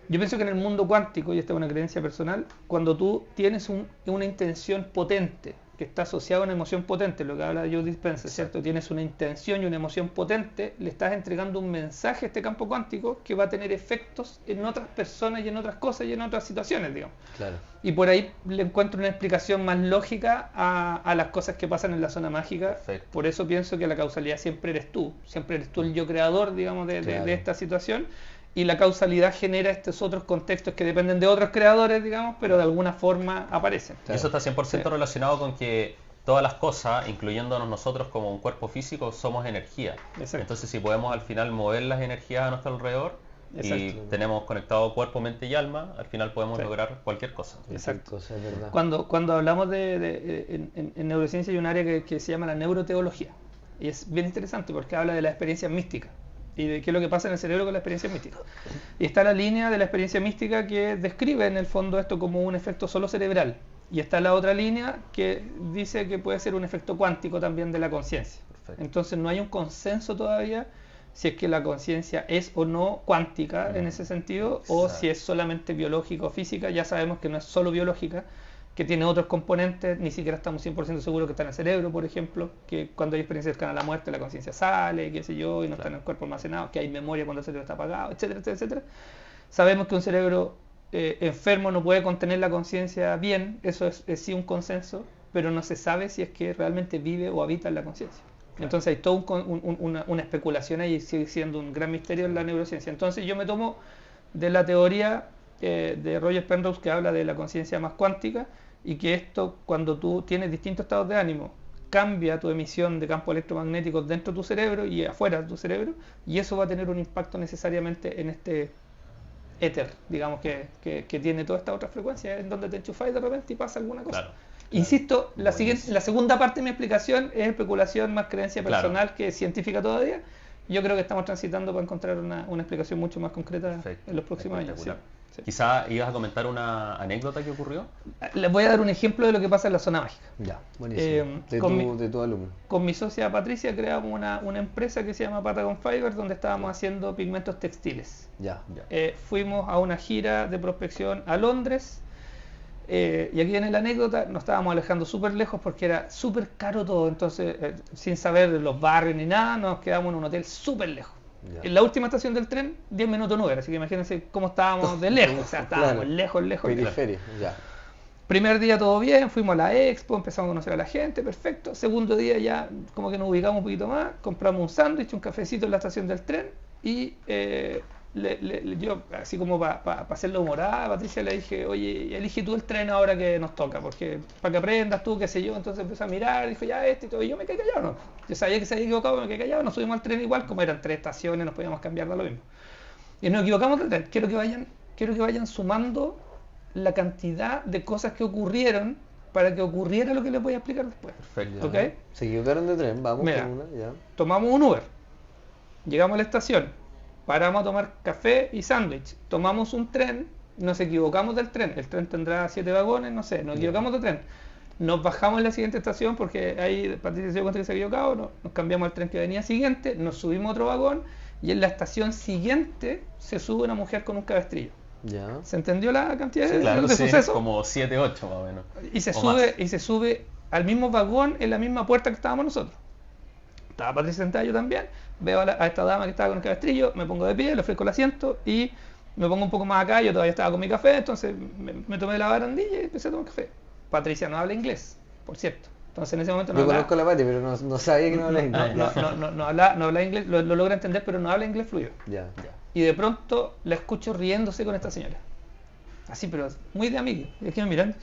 Yo pienso que en el mundo cuántico, y esta es una creencia personal, cuando tú tienes una intención potente que está asociado a una emoción potente, lo que habla Joe Dispenza, ¿cierto? Tienes una intención y una emoción potente, le estás entregando un mensaje a este campo cuántico que va a tener efectos en otras personas y en otras cosas y en otras situaciones, digamos. Claro. Y por ahí le encuentro una explicación más lógica a las cosas que pasan en la zona mágica. Perfecto. Por eso pienso que la causalidad siempre eres tú el yo creador, digamos, de esta situación. Y la causalidad genera estos otros contextos que dependen de otros creadores, digamos, pero de alguna forma aparecen. Claro. Eso está 100% relacionado con que todas las cosas, incluyéndonos nosotros como un cuerpo físico, somos energía. Exacto. Entonces, si podemos al final mover las energías a nuestro alrededor, exacto, y tenemos conectado cuerpo, mente y alma, al final podemos lograr cualquier cosa. Exacto. Es verdad. Cuando hablamos en neurociencia hay un área que se llama la neuroteología. Y es bien interesante porque habla de la experiencia mística y de qué es lo que pasa en el cerebro con la experiencia mística. Y está la línea de la experiencia mística que describe en el fondo esto como un efecto solo cerebral. Y está la otra línea que dice que puede ser un efecto cuántico también de la conciencia. Entonces no hay un consenso todavía si es que la conciencia es o no cuántica en ese sentido, o si es solamente biológica o física. Ya sabemos que no es solo biológica, que tiene otros componentes, ni siquiera estamos 100% seguros que está en el cerebro, por ejemplo, que cuando hay experiencias cercanas a la muerte la conciencia sale, qué sé yo, y no está en el cuerpo almacenado, que hay memoria cuando el cerebro está apagado, etcétera, etcétera, etcétera. Sabemos que un cerebro enfermo no puede contener la conciencia bien, eso es sí un consenso, pero no se sabe si es que realmente vive o habita en la conciencia. Entonces hay toda una especulación ahí, sigue siendo un gran misterio en la neurociencia. Entonces yo me tomo de la teoría de Roger Penrose, que habla de la conciencia más cuántica, y que esto, cuando tú tienes distintos estados de ánimo, cambia tu emisión de campos electromagnéticos dentro de tu cerebro y afuera de tu cerebro, y eso va a tener un impacto necesariamente en este éter, digamos, que tiene toda esta otra frecuencia, en donde te enchufáis de repente y pasa alguna cosa. Claro. Insisto, la segunda parte de mi explicación es especulación más creencia personal que científica todavía. Yo creo que estamos transitando para encontrar una explicación mucho más concreta en los próximos años. Sí. Quizá ibas a comentar una anécdota que ocurrió. Les voy a dar un ejemplo de lo que pasa en la zona mágica. Ya, buenísimo. De tu alumno. Con mi socia Patricia creamos una empresa que se llama Patagon Fiber, donde estábamos haciendo pigmentos textiles. Fuimos a una gira de prospección a Londres. Y aquí viene la anécdota, nos estábamos alejando súper lejos porque era súper caro todo, entonces sin saber de los barrios ni nada, nos quedamos en un hotel súper lejos. En la última estación del tren, 10 minutos no era, así que imagínense cómo estábamos de lejos, o sea, estábamos lejos. Periferia, ya. Primer día todo bien, fuimos a la expo, empezamos a conocer a la gente, perfecto. Segundo día ya como que nos ubicamos un poquito más, compramos un sándwich, un cafecito en la estación del tren y yo, así como para hacerlo humorada, a Patricia le dije, oye, elige tú el tren ahora que nos toca, porque para que aprendas tú, qué sé yo. Entonces empezó a mirar, dijo, ya y todo, y yo me quedé callado, ¿no? Yo sabía que se había equivocado, me quedé callado, nos subimos al tren igual, como eran 3 estaciones, nos podíamos cambiar de lo mismo. Y nos equivocamos del tren. Quiero que vayan sumando la cantidad de cosas que ocurrieron para que ocurriera lo que les voy a explicar después. Perfecto. ¿Okay? Se equivocaron de tren, vamos. Mira, con una, ya. Tomamos un Uber, llegamos a la estación, paramos a tomar café y sándwich, tomamos un tren, nos equivocamos del tren, el tren tendrá 7 vagones, no sé, nos equivocamos del tren, nos bajamos en la siguiente estación porque ahí Patricia se dio cuenta que se había equivocado, nos cambiamos al tren que venía siguiente, nos subimos a otro vagón y en la estación siguiente se sube una mujer con un cabestrillo. Ya. ¿Se entendió la cantidad de sucesos? Como 7, 8 más o menos. Y se sube al mismo vagón en la misma puerta que estábamos nosotros. Estaba Patricia sentada, yo también. Veo a esta dama que estaba con el cabestrillo, me pongo de pie, le ofrezco el asiento y me pongo un poco más acá. Yo todavía estaba con mi café, entonces me tomé la barandilla y empecé a tomar café. Patricia no habla inglés, por cierto. Entonces en ese momento no yo habla. Conozco a la Pati, pero no sabía que no habla inglés. No habla inglés, lo logra entender, pero no habla inglés fluido. Ya. Y de pronto la escucho riéndose con esta señora. Así, pero muy de amigo. Y aquí me miran.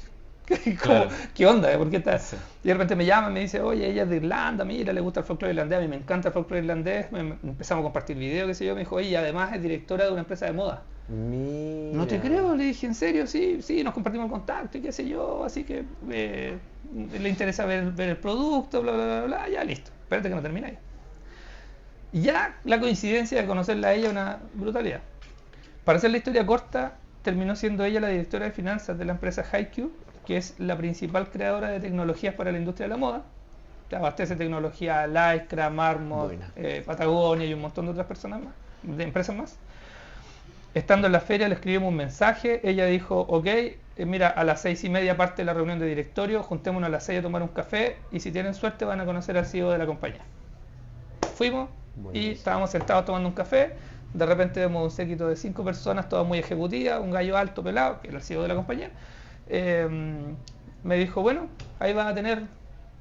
Claro. ¿Qué onda? ¿Por qué está? Sí. Y de repente me llama y me dice, oye, ella es de Irlanda, mira, le gusta el folclore irlandés, a mí me encanta el folclore irlandés. Empezamos a compartir videos, qué sé yo. Me dijo, oye, y además es directora de una empresa de moda. Mira. No te creo, le dije, ¿en serio? Sí, nos compartimos el contacto y qué sé yo. Así que le interesa ver el producto, bla, bla, bla, bla. Ya, listo. Espérate que no termine ahí. Y ya la coincidencia de conocerla a ella es una brutalidad. Para hacer la historia corta, terminó siendo ella la directora de finanzas de la empresa Haiku, que es la principal creadora de tecnologías para la industria de la moda. Abastece tecnología Lycra, Marmot, Patagonia y un montón de otras personas más, de empresas más. Estando en la feria le escribimos un mensaje, ella dijo, ok, mira, a las 6:30 parte la reunión de directorio, juntémonos a las 6 a tomar un café y si tienen suerte van a conocer al CEO de la compañía. Fuimos y estábamos sentados tomando un café, de repente vemos un séquito de 5 personas, todas muy ejecutivas, un gallo alto, pelado, que era el CEO de la compañía. Me dijo, bueno, ahí van a tener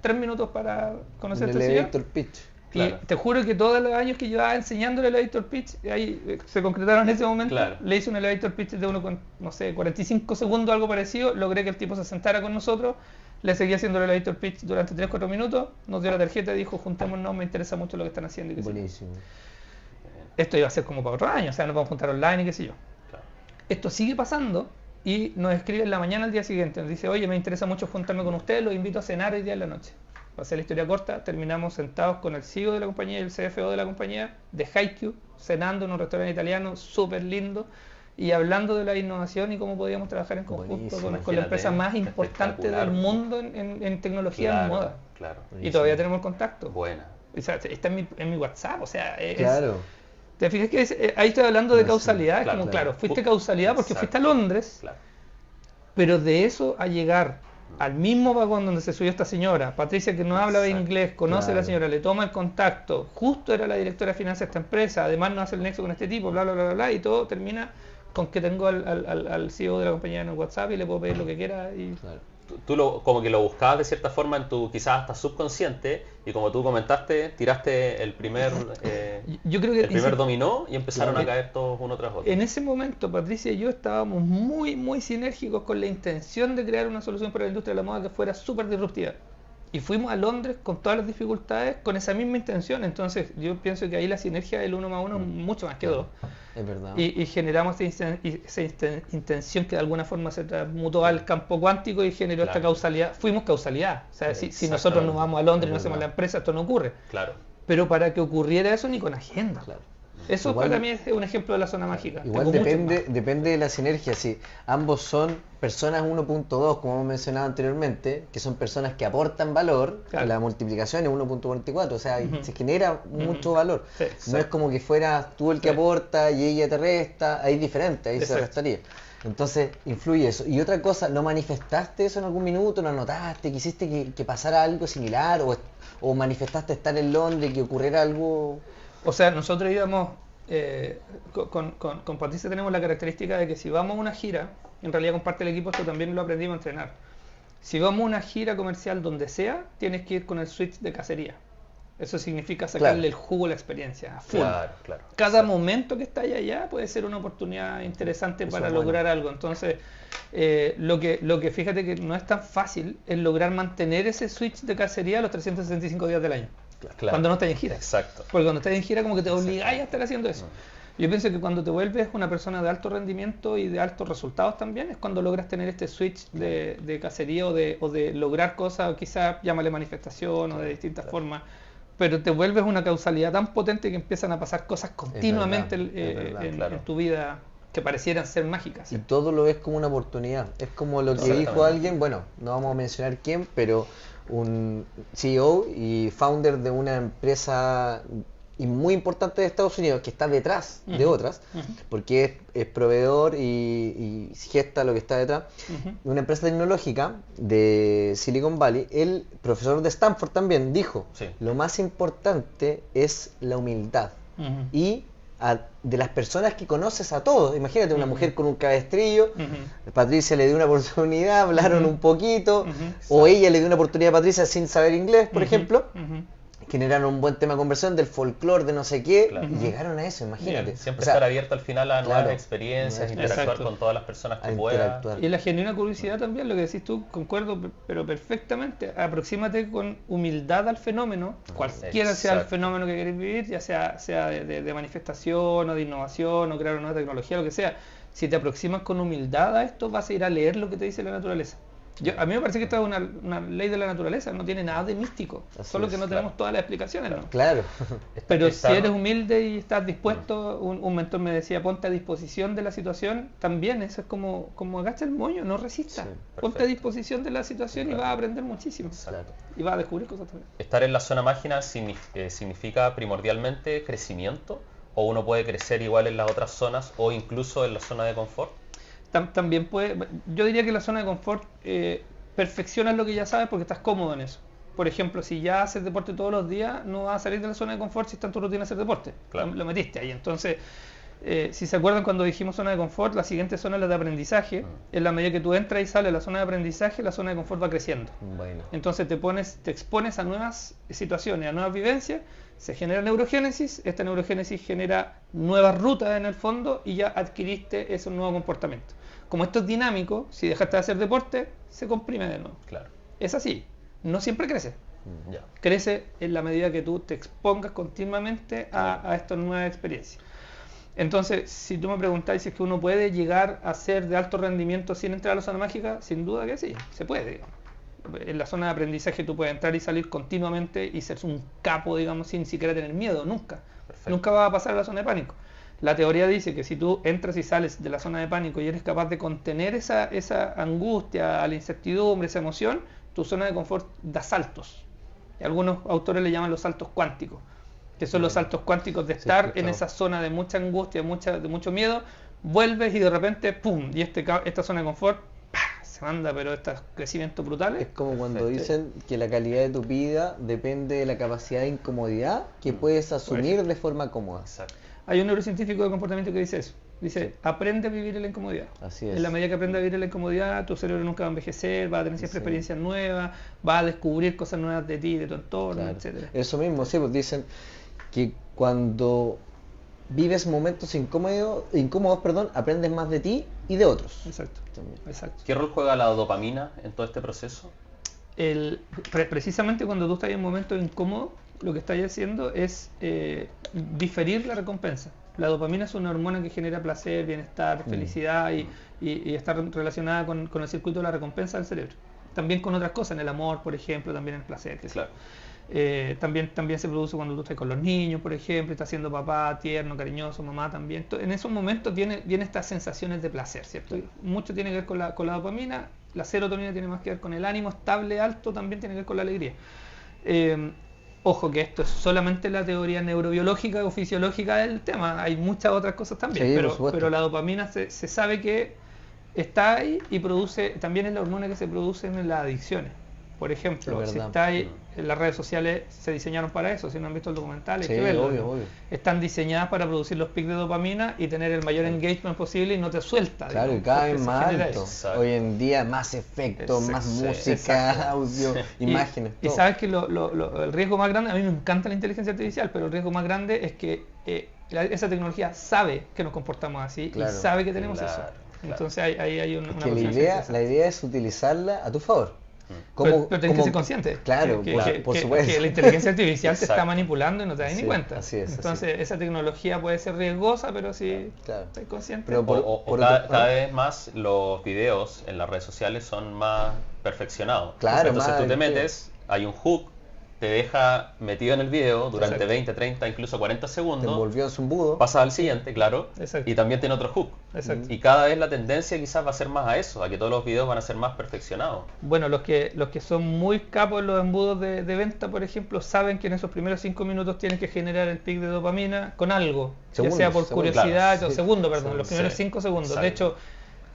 3 minutos para conocer a este señor. Elevator pitch. Claro. Y te juro que todos los años que llevaba enseñándole el elevator pitch, ahí se concretaron en ese momento. Claro. Le hice un elevator pitch de uno con, no sé, 45 segundos, algo parecido. Logré que el tipo se sentara con nosotros. Le seguí haciendo el elevator pitch durante 3-4 minutos. Nos dio la tarjeta y dijo, juntémonos, me interesa mucho lo que están haciendo. Y qué buenísimo. Esto iba a ser como para otro año, o sea, nos vamos a juntar online y qué sé yo. Claro. Esto sigue pasando y nos escribe en la mañana al día siguiente. Nos dice, oye, me interesa mucho juntarme con ustedes, los invito a cenar hoy día en la noche. Para hacer la historia corta, terminamos sentados con el CEO de la compañía y el CFO de la compañía, de Haikyuu, cenando en un restaurante italiano súper lindo y hablando de la innovación y cómo podíamos trabajar en conjunto con la empresa más importante del mundo en tecnología en moda. Claro. Y todavía tenemos el contacto. Buena. O sea, está en mi WhatsApp, o sea, claro. ¿Te fijas que ahí estoy hablando de causalidad? Es como, claro, fuiste causalidad porque fuiste a Londres, pero de eso a llegar al mismo vagón donde se subió esta señora, Patricia, que no hablaba inglés, conoce a la señora, le toma el contacto, justo era la directora de finanzas de esta empresa, además no hace el nexo con este tipo, bla, bla, bla, bla, y todo termina con que tengo al CEO de la compañía en el WhatsApp y le puedo pedir lo que quiera. Y... Claro. Tú como que lo buscabas de cierta forma en tu quizás hasta subconsciente y como tú comentaste, tiraste el primer, yo creo que el primer dominó y empezaron a caer todos uno tras otro. En ese momento Patricia y yo estábamos muy sinérgicos con la intención de crear una solución para la industria de la moda que fuera súper disruptiva. Y fuimos a Londres con todas las dificultades con esa misma intención. Entonces yo pienso que ahí la sinergia del 1 más 1 es mucho más que 2. Es verdad. Y generamos esa intención que de alguna forma se transmutó al campo cuántico y generó esta causalidad. Fuimos causalidad. O sea, si nosotros nos vamos a Londres y no hacemos la empresa, esto no ocurre. Claro. Pero para que ocurriera eso ni con agenda. Claro. Eso igual, para mí es un ejemplo de la zona mágica. Igual depende de la sinergia. Si ambos son personas 1.2, como hemos mencionado anteriormente, que son personas que aportan valor, la multiplicación es 1.44, o sea, se genera mucho valor. No es como que fueras tú el que aporta y ella te resta, ahí es diferente, ahí se restaría. Entonces influye eso. Y otra cosa, ¿no manifestaste eso en algún minuto? ¿No notaste? ¿Quisiste que pasara algo similar? ¿O manifestaste estar en Londres, que ocurriera algo...? O sea, nosotros íbamos, con Patricia tenemos la característica de que si vamos a una gira, en realidad con parte del equipo esto también lo aprendimos a entrenar. Si vamos a una gira comercial donde sea, tienes que ir con el switch de cacería. Eso significa sacarle el jugo a la experiencia, a full. Cada momento que está allá puede ser una oportunidad interesante para lograr algo. Entonces, lo que fíjate que no es tan fácil es lograr mantener ese switch de cacería los 365 días del año. Cuando no estás en gira. Exacto. Porque cuando estás en gira como que te obligáis a estar haciendo eso. Yo pienso que cuando te vuelves una persona de alto rendimiento y de altos resultados también es cuando logras tener este switch de cacería o de lograr cosas, o quizás llámale manifestación o de distintas formas, pero te vuelves una causalidad tan potente que empiezan a pasar cosas continuamente en tu vida que parecieran ser mágicas. Y todo lo ves como una oportunidad. Es como lo que dijo alguien, bueno, no vamos a mencionar quién, pero un CEO y founder de una empresa muy importante de Estados Unidos que está detrás de otras, porque es proveedor y gesta lo que está detrás, una empresa tecnológica de Silicon Valley. El profesor de Stanford también dijo, lo más importante es la humildad y de las personas que conoces a todos. Imagínate una mujer con un cabestrillo, Patricia le dio una oportunidad, hablaron un poquito, o ella le dio una oportunidad a Patricia sin saber inglés, por ejemplo, generaron un buen tema de conversación del folclore, de no sé qué, y llegaron a eso, imagínate. Siempre estar abierto al final a nuevas experiencias, interactuar con todas las personas que puedas. Y la genuina curiosidad también, lo que decís tú, concuerdo, pero perfectamente. Aproxímate con humildad al fenómeno, cualquiera sea el fenómeno que queréis vivir, ya sea de manifestación o de innovación o crear una nueva tecnología, lo que sea. Si te aproximas con humildad a esto, vas a ir a leer lo que te dice la naturaleza. A mí me parece que esto es una ley de la naturaleza, no tiene nada de místico, solo que no tenemos todas las explicaciones, ¿no? Claro. Pero si eres humilde y estás dispuesto, un mentor me decía, ponte a disposición de la situación, también eso es como agacha el moño, no resistas, ponte a disposición de la situación y vas a aprender muchísimo. Y vas a descubrir cosas también. ¿Estar en la zona mágica significa primordialmente crecimiento? ¿O uno puede crecer igual en las otras zonas o incluso en la zona de confort? También yo diría que la zona de confort perfeccionas lo que ya sabes porque estás cómodo en eso. Por ejemplo, si ya haces deporte todos los días, no vas a salir de la zona de confort si está en tu rutina hacer deporte. Claro. Lo metiste ahí. Entonces, si se acuerdan cuando dijimos zona de confort, la siguiente zona es la de aprendizaje. En la medida que tú entras y sales de la zona de aprendizaje, la zona de confort va creciendo. Bueno. Entonces te expones a nuevas situaciones, a nuevas vivencias, se genera neurogénesis, esta neurogénesis genera nuevas rutas en el fondo y ya adquiriste ese nuevo comportamiento. Como esto es dinámico, si dejaste de hacer deporte, se comprime de nuevo. Claro. Es así. No siempre crece. Crece en la medida que tú te expongas continuamente a estas nuevas experiencias. Entonces, si tú me preguntáis si es que uno puede llegar a ser de alto rendimiento sin entrar a la zona mágica, sin duda que sí, se puede, digamos. En la zona de aprendizaje tú puedes entrar y salir continuamente y ser un capo, digamos, sin siquiera tener miedo, nunca. Perfecto. Nunca vas a pasar a la zona de pánico. La teoría dice que si tú entras y sales de la zona de pánico y eres capaz de contener esa angustia, la incertidumbre, esa emoción, tu zona de confort da saltos. Y algunos autores le llaman los saltos cuánticos, que son los saltos cuánticos de estar en esa zona de mucha angustia, de mucho miedo, vuelves y de repente, ¡pum! Y esta zona de confort se manda, pero estos crecimientos brutales. Es como cuando dicen que la calidad de tu vida depende de la capacidad de incomodidad que puedes asumir de forma cómoda. Exacto. Hay un neurocientífico de comportamiento que dice eso. Dice, aprende a vivir en la incomodidad. Así es. En la medida que aprende a vivir en la incomodidad, tu cerebro nunca va a envejecer, va a tener siempre experiencias nuevas, va a descubrir cosas nuevas de ti, de tu entorno, etcétera. Eso mismo, sí, pues dicen que cuando vives momentos incómodos, aprendes más de ti y de otros. Exacto. ¿Qué rol juega la dopamina en todo este proceso? Precisamente cuando tú estás en momentos incómodos, lo que estás haciendo es diferir la recompensa. La dopamina es una hormona que genera placer, bienestar, felicidad y está relacionada con el circuito de la recompensa del cerebro. También con otras cosas, en el amor, por ejemplo, también en el placer. Claro. También se produce cuando tú estás con los niños, por ejemplo, estás siendo papá, tierno, cariñoso, mamá también. En esos momentos vienen estas sensaciones de placer, ¿cierto? Mucho tiene que ver con la dopamina, la serotonina tiene más que ver con el ánimo estable, alto, también tiene que ver con la alegría. Ojo que esto es solamente la teoría neurobiológica o fisiológica del tema, hay muchas otras cosas también, pero la dopamina se sabe que está ahí y también es la hormona que se produce en las adicciones. Por ejemplo, si está ahí, las redes sociales se diseñaron para eso, si no han visto el documental, hay que verlo. Obvio. Están diseñadas para producir los picos de dopamina y tener el mayor engagement posible y no te suelta. Claro, y cada vez más alto. Hoy en día más efectos, más música, audio, imágenes. Y sabes que el riesgo más grande, a mí me encanta la inteligencia artificial, pero el riesgo más grande es que esa tecnología sabe que nos comportamos así y sabe que tenemos eso. Entonces ahí hay una la idea es utilizarla a tu favor. Pero tienes que ser consciente. Claro, por supuesto. Que la inteligencia artificial te está manipulando y no te das ni cuenta. Así es, entonces esa tecnología puede ser riesgosa, pero si estás consciente. Pero cada vez más los videos en las redes sociales son más perfeccionados. Claro, entonces tú te metes, hay un hook, te deja metido en el video durante 20, 30, incluso 40 segundos. Te envolvió en su embudo. Pasas al siguiente, claro. Exacto. Y también tiene otro hook. Exacto. Y cada vez la tendencia quizás va a ser más a eso, a que todos los videos van a ser más perfeccionados. Bueno, los que son muy capos en los embudos de venta, por ejemplo, saben que en esos primeros 5 minutos tienen que generar el pic de dopamina con algo. Ya sea por curiosidad, los primeros 5 segundos. Exacto. De hecho,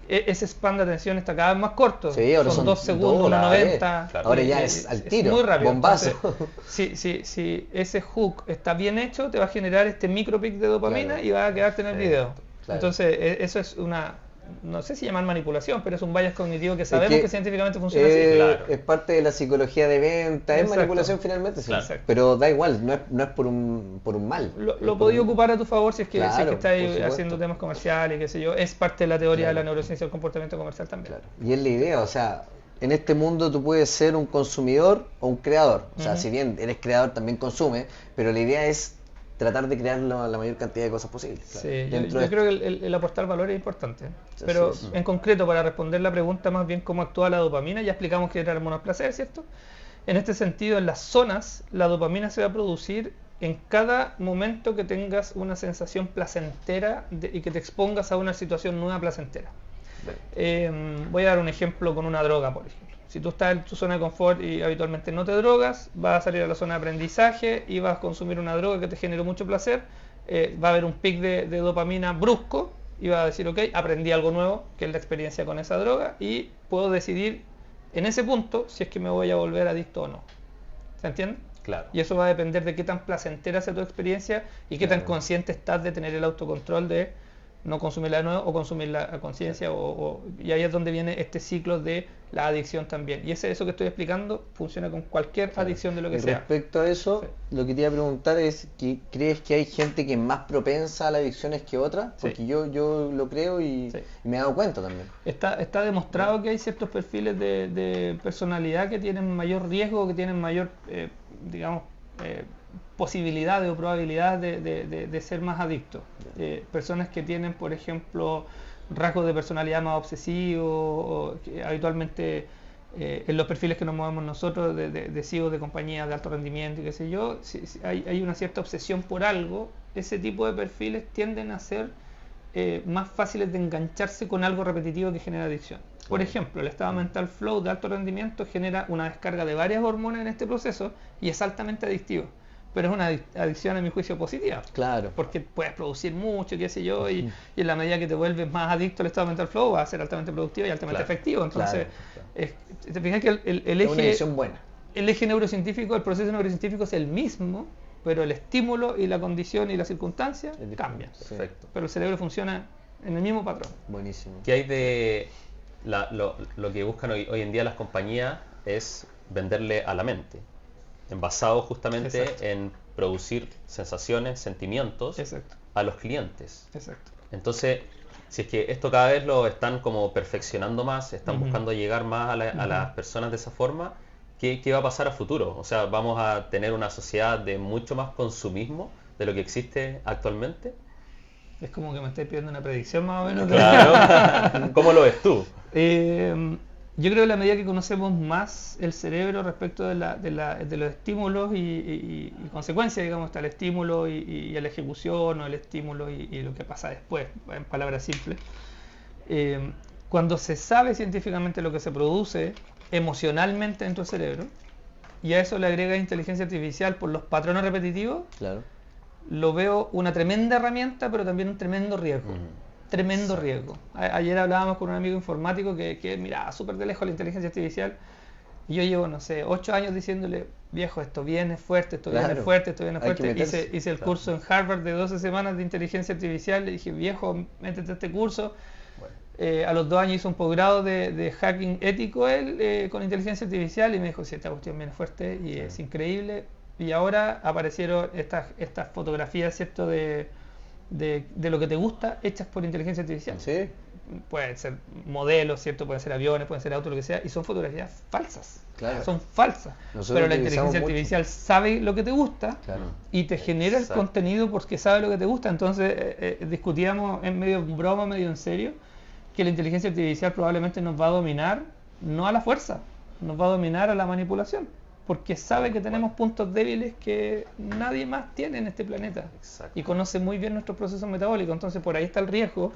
ese span de atención está cada vez más corto. Sí, ahora son 2 segundos, 1.90. Claro. Ahora ya es al tiro, muy rápido. Bombazo. Entonces, si ese hook está bien hecho, te va a generar este micro pic de dopamina y va a quedarte en el video. Claro. Entonces, eso es una, no sé si llamar manipulación, pero es un bias cognitivo que sabemos que científicamente funciona así. Claro. Es parte de la psicología de venta, es manipulación finalmente, sí. Pero da igual, no es por un mal. Lo podéis ocupar a tu favor si es que estáis haciendo temas comerciales, qué sé yo. Es parte de la teoría de la neurociencia del comportamiento comercial también. Claro. Y es la idea, o sea, en este mundo tú puedes ser un consumidor o un creador. O sea, si bien eres creador, también consume, pero la idea es tratar de crear la mayor cantidad de cosas posibles. Claro. Sí, yo creo que el aportar valor es importante. Pero en concreto, para responder la pregunta más bien cómo actúa la dopamina, ya explicamos que era el hormona del placer, ¿cierto? En este sentido, en las zonas, la dopamina se va a producir en cada momento que tengas una sensación placentera y que te expongas a una situación nueva placentera. Voy a dar un ejemplo con una droga, por ejemplo. Si tú estás en tu zona de confort y habitualmente no te drogas, vas a salir a la zona de aprendizaje y vas a consumir una droga que te generó mucho placer, va a haber un pic de dopamina brusco iba a decir, ok, aprendí algo nuevo, que es la experiencia con esa droga, y puedo decidir en ese punto si es que me voy a volver adicto o no. ¿Se entiende? Claro. Y eso va a depender de qué tan placentera sea tu experiencia y qué tan consciente estás de tener el autocontrol de no consumirla de nuevo o consumirla a conciencia. Y ahí es donde viene este ciclo de la adicción también. Y eso que estoy explicando funciona con cualquier adicción de lo que sea. Respecto a eso, lo que te iba a preguntar es, ¿crees que hay gente que es más propensa a las adicciones que otra? Porque yo lo creo y me he dado cuenta también. Está demostrado que hay ciertos perfiles de personalidad que tienen mayor riesgo, que tienen mayor, posibilidades o probabilidades de ser más adictos. Personas que tienen, por ejemplo, rasgos de personalidad más obsesivos, o que habitualmente en los perfiles que nos movemos nosotros, de CEOs de compañías de alto rendimiento y qué sé yo, si hay una cierta obsesión por algo, ese tipo de perfiles tienden a ser más fáciles de engancharse con algo repetitivo que genera adicción. Por ejemplo, el estado mental flow de alto rendimiento genera una descarga de varias hormonas en este proceso y es altamente adictivo. Pero es una adicción, a mi juicio, positiva. Porque Porque puedes producir mucho, qué sé yo, y en la medida que te vuelves más adicto al estado mental flow, va a ser altamente productivo y altamente efectivo. Entonces, te fijas que el eje... Es una adicción buena. El eje neurocientífico, el proceso neurocientífico es el mismo, pero el estímulo y la condición y la circunstancia cambian. Perfecto. Pero el cerebro funciona en el mismo patrón. Buenísimo. ¿Qué hay de lo que buscan hoy en día las compañías es venderle a la mente? Basado justamente en producir sensaciones, sentimientos a los clientes. Entonces, si es que esto cada vez lo están como perfeccionando más, están buscando llegar más a las personas de esa forma, ¿qué va a pasar a futuro? O sea, ¿vamos a tener una sociedad de mucho más consumismo de lo que existe actualmente? Es como que me estáis pidiendo una predicción más o menos. Claro. ¿Cómo lo ves tú? Yo creo que a la medida que conocemos más el cerebro respecto de los estímulos y consecuencias, digamos, está el estímulo y la ejecución, o el estímulo y lo que pasa después, en palabras simples. Cuando se sabe científicamente lo que se produce emocionalmente dentro del cerebro, y a eso le agrega inteligencia artificial por los patrones repetitivos, lo veo una tremenda herramienta, pero también un tremendo riesgo. Tremendo riesgo. Ayer hablábamos con un amigo informático que miraba súper de lejos la inteligencia artificial, y yo llevo, 8 años diciéndole, viejo, esto viene fuerte, esto viene fuerte, esto viene fuerte. Hice el curso en Harvard de 12 semanas de inteligencia artificial, le dije, viejo, métete a este curso. A los 2 años hizo un posgrado de hacking ético él, con inteligencia artificial, y me dijo, sí, esta cuestión viene fuerte y es increíble. Y ahora aparecieron estas fotografías, ¿cierto?, de lo que te gusta, hechas por inteligencia artificial. Sí. Pueden ser modelos, ¿cierto? Pueden ser aviones, pueden ser autos, lo que sea, y son fotografías falsas. Claro. Son falsas. Pero la inteligencia artificial sabe lo que te gusta y te genera el contenido porque sabe lo que te gusta. Entonces, discutíamos en medio broma, medio en serio, que la inteligencia artificial probablemente nos va a dominar, no a la fuerza, nos va a dominar a la manipulación. Porque sabe que tenemos puntos débiles que nadie más tiene en este planeta. Y conoce muy bien nuestros procesos metabólicos. Entonces por ahí está el riesgo.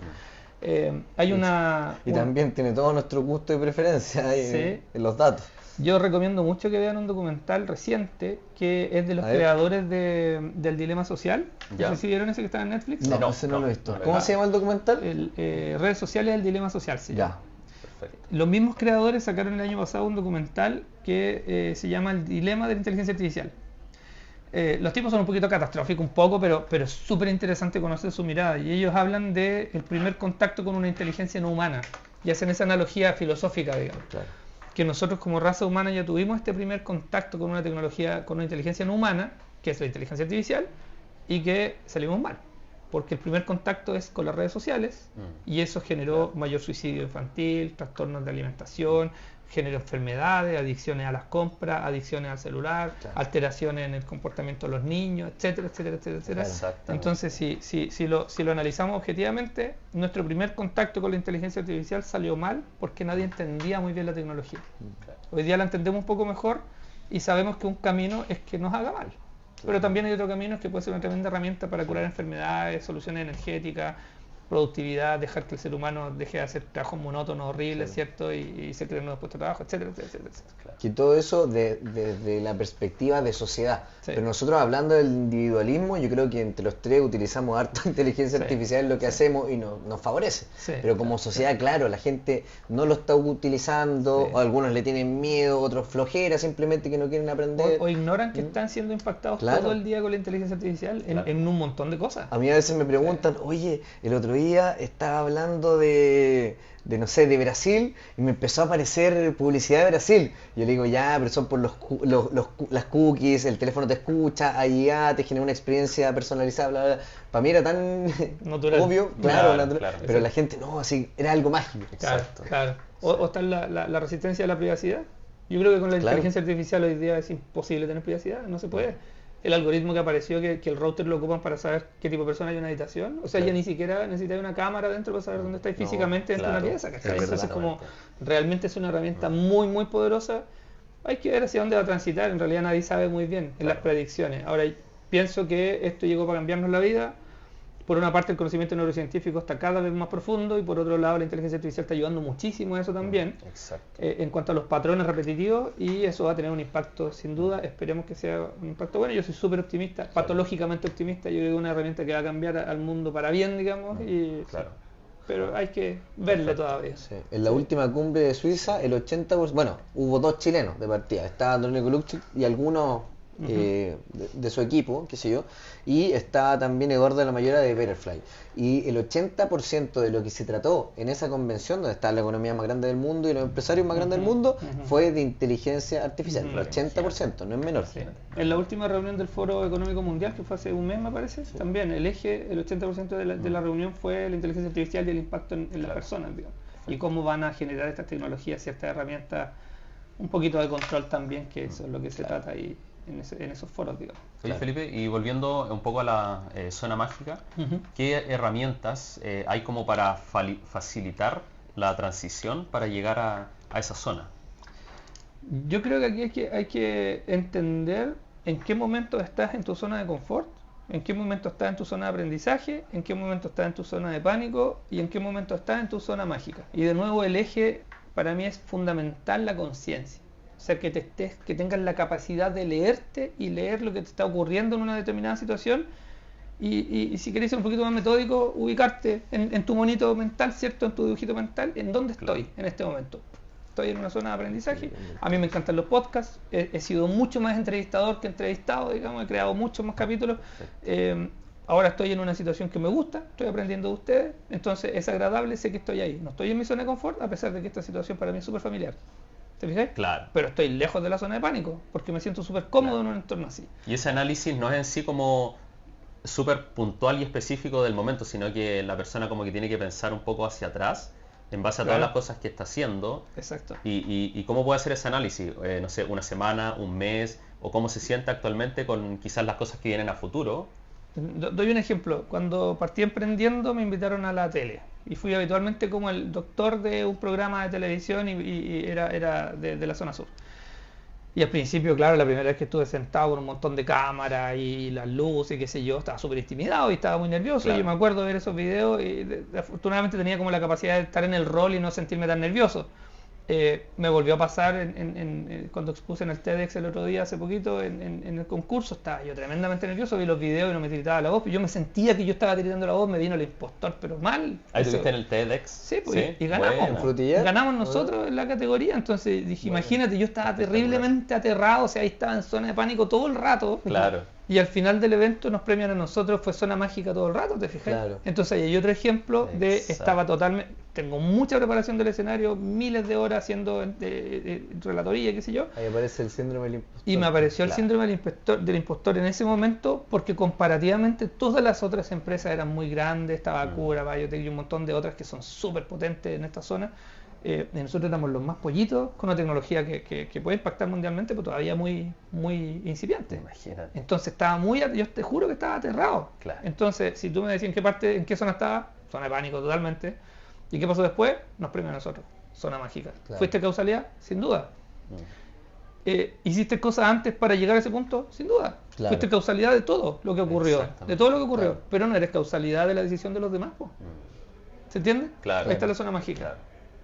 Y también tiene todo nuestro gusto y preferencia en los datos. Yo recomiendo mucho que vean un documental reciente que es de los creadores del Dilema Social. No sé si vieron ese que está en Netflix. No, ese no lo he visto. ¿Cómo se llama el documental? Redes sociales del Dilema Social. Los mismos creadores sacaron el año pasado un documental que se llama El Dilema de la Inteligencia Artificial. Los tipos son un poquito catastróficos, un poco, pero es súper interesante conocer su mirada. Y ellos hablan del primer contacto con una inteligencia no humana. Y hacen esa analogía filosófica, digamos. Que nosotros como raza humana ya tuvimos este primer contacto con una tecnología, con una inteligencia no humana, que es la inteligencia artificial, y que salimos mal. Porque el primer contacto es con las redes sociales y eso generó mayor suicidio infantil, trastornos de alimentación, generó enfermedades, adicciones a las compras, adicciones al celular, alteraciones en el comportamiento de los niños, etcétera, etcétera, etcétera. Entonces, si lo analizamos objetivamente, nuestro primer contacto con la inteligencia artificial salió mal porque nadie entendía muy bien la tecnología. Hoy día la entendemos un poco mejor y sabemos que un camino es que nos haga mal. Pero también hay otro camino que puede ser una tremenda herramienta para curar enfermedades, soluciones energéticas, productividad, dejar que el ser humano deje de hacer trabajos monótonos, horribles, ¿cierto? Y se creen nuevos puestos de trabajo, etcétera, etcétera, etcétera. Claro. Que todo eso desde la perspectiva de sociedad. Sí. Pero nosotros hablando del individualismo, yo creo que entre los tres utilizamos harta inteligencia artificial en lo que hacemos y nos favorece. Sí. Pero como sociedad, claro, la gente no lo está utilizando, o algunos le tienen miedo, otros flojera, simplemente que no quieren aprender. O ignoran que están siendo impactados todo el día con la inteligencia artificial en un montón de cosas. A mí a veces me preguntan, oye, el otro día estaba hablando de no sé, de Brasil, y me empezó a aparecer publicidad de Brasil. Y yo le digo, ya, pero son por las cookies, el teléfono te escucha, ahí te genera una experiencia personalizada, bla, bla. Para mí era tan natural. Obvio, natural, claro, pero la gente no, así, era algo mágico. Exacto. Claro. O está la resistencia a la privacidad. Yo creo que con la inteligencia artificial hoy día es imposible tener privacidad, no se puede. El algoritmo que apareció, que el router lo ocupan para saber qué tipo de persona hay en una habitación, o sea, ya ni siquiera necesitáis una cámara dentro para saber dónde estáis físicamente dentro de una pieza, ¿cachai? Entonces, como realmente es una herramienta muy, muy poderosa, hay que ver hacia dónde va a transitar. En realidad nadie sabe muy bien en las predicciones. Ahora, pienso que esto llegó para cambiarnos la vida. Por una parte, el conocimiento neurocientífico está cada vez más profundo, y por otro lado, la inteligencia artificial está ayudando muchísimo a eso también, en cuanto a los patrones repetitivos, y eso va a tener un impacto sin duda. Esperemos que sea un impacto bueno. Yo soy súper optimista, patológicamente optimista. Yo creo que es una herramienta que va a cambiar al mundo para bien, digamos, pero hay que verlo todavía. Sí. En la última cumbre de Suiza, el 80%, bueno, hubo 2 chilenos de partida, estaba Andrónico Luksic y algunos de su equipo, qué sé yo, y está también Eduardo de la Mayora de Betterfly, y el 80% de lo que se trató en esa convención, donde está la economía más grande del mundo y los empresarios más grandes del mundo, fue de inteligencia artificial. El 80%, no es menor. Sí. En la última reunión del Foro Económico Mundial, que fue hace un mes me parece, también el 80% de la reunión fue la inteligencia artificial y el impacto en las personas, digamos, y cómo van a generar estas tecnologías, ciertas herramientas, un poquito de control también, que eso es lo que se trata ahí en esos foros, digamos. Oye, Felipe, y volviendo un poco a la zona mágica, ¿qué herramientas hay como para facilitar la transición para llegar a esa zona? Yo creo que aquí hay que entender en qué momento estás en tu zona de confort, en qué momento estás en tu zona de aprendizaje, en qué momento estás en tu zona de pánico y en qué momento estás en tu zona mágica. Y de nuevo, el eje para mí es fundamental, la conciencia. O sea, que tengas la capacidad de leerte y leer lo que te está ocurriendo en una determinada situación, y si querés ser un poquito más metódico, ubicarte en tu monito mental, ¿cierto? En tu dibujito mental, en dónde estoy en este momento. Estoy en una zona de aprendizaje. A mí me encantan los podcasts, he sido mucho más entrevistador que entrevistado, digamos, he creado muchos más capítulos. Ahora estoy en una situación que me gusta, estoy aprendiendo de ustedes, entonces es agradable, sé que estoy ahí. No estoy en mi zona de confort, a pesar de que esta situación para mí es súper familiar. ¿Te fijas? Claro. Pero estoy lejos de la zona de pánico, porque me siento súper cómodo en un entorno así. Y ese análisis no es en sí como súper puntual y específico del momento, sino que la persona como que tiene que pensar un poco hacia atrás, en base a todas las cosas que está haciendo. Exacto. Y cómo puede hacer ese análisis, no sé, una semana, un mes, o cómo se siente actualmente con quizás las cosas que vienen a futuro. Doy un ejemplo. Cuando partí emprendiendo me invitaron a la tele y fui habitualmente como el doctor de un programa de televisión, y era de la zona sur. Y al principio, claro, la primera vez que estuve sentado con un montón de cámaras y las luces y qué sé yo, estaba súper intimidado y estaba muy nervioso. Claro. Y yo me acuerdo de ver esos videos y afortunadamente tenía como la capacidad de estar en el rol y no sentirme tan nervioso. Me volvió a pasar cuando expuse en el TEDx el otro día, hace poquito, en el concurso. Estaba yo tremendamente nervioso, vi los videos y no me tiritaba la voz, pero yo me sentía que yo estaba tiritando la voz, me vino el impostor, pero mal. ¿Ahí estuviste en el TEDx? Sí, pues, y ganamos. Bueno. Ganamos nosotros en la categoría, entonces dije, imagínate, yo estaba terriblemente aterrado, o sea, ahí estaba en zona de pánico todo el rato. Claro. Y al final del evento nos premian a nosotros, fue zona mágica todo el rato, ¿te fijas? Claro. Entonces ahí hay otro ejemplo de estaba totalmente, tengo mucha preparación del escenario, miles de horas haciendo relatoría, qué sé yo. Ahí aparece el síndrome del impostor. Y me apareció el síndrome del impostor en ese momento, porque comparativamente todas las otras empresas eran muy grandes, estaba Cura, Biotech y un montón de otras que son súper potentes en esta zona. Nosotros éramos los más pollitos, con una tecnología que puede impactar mundialmente, pero todavía muy, muy incipiente. Imagínate. Entonces estaba yo te juro que estaba aterrado. Claro. Entonces, si tú me decías en qué zona estaba, zona de pánico totalmente. ¿Y qué pasó después? Nos premian a nosotros, zona mágica. Claro. ¿Fuiste causalidad? Sin duda. ¿Hiciste cosas antes para llegar a ese punto? Sin duda. Claro. Fuiste causalidad de todo lo que ocurrió, pero no eres causalidad de la decisión de los demás. ¿Se entiende? Claro. Ahí está la zona mágica.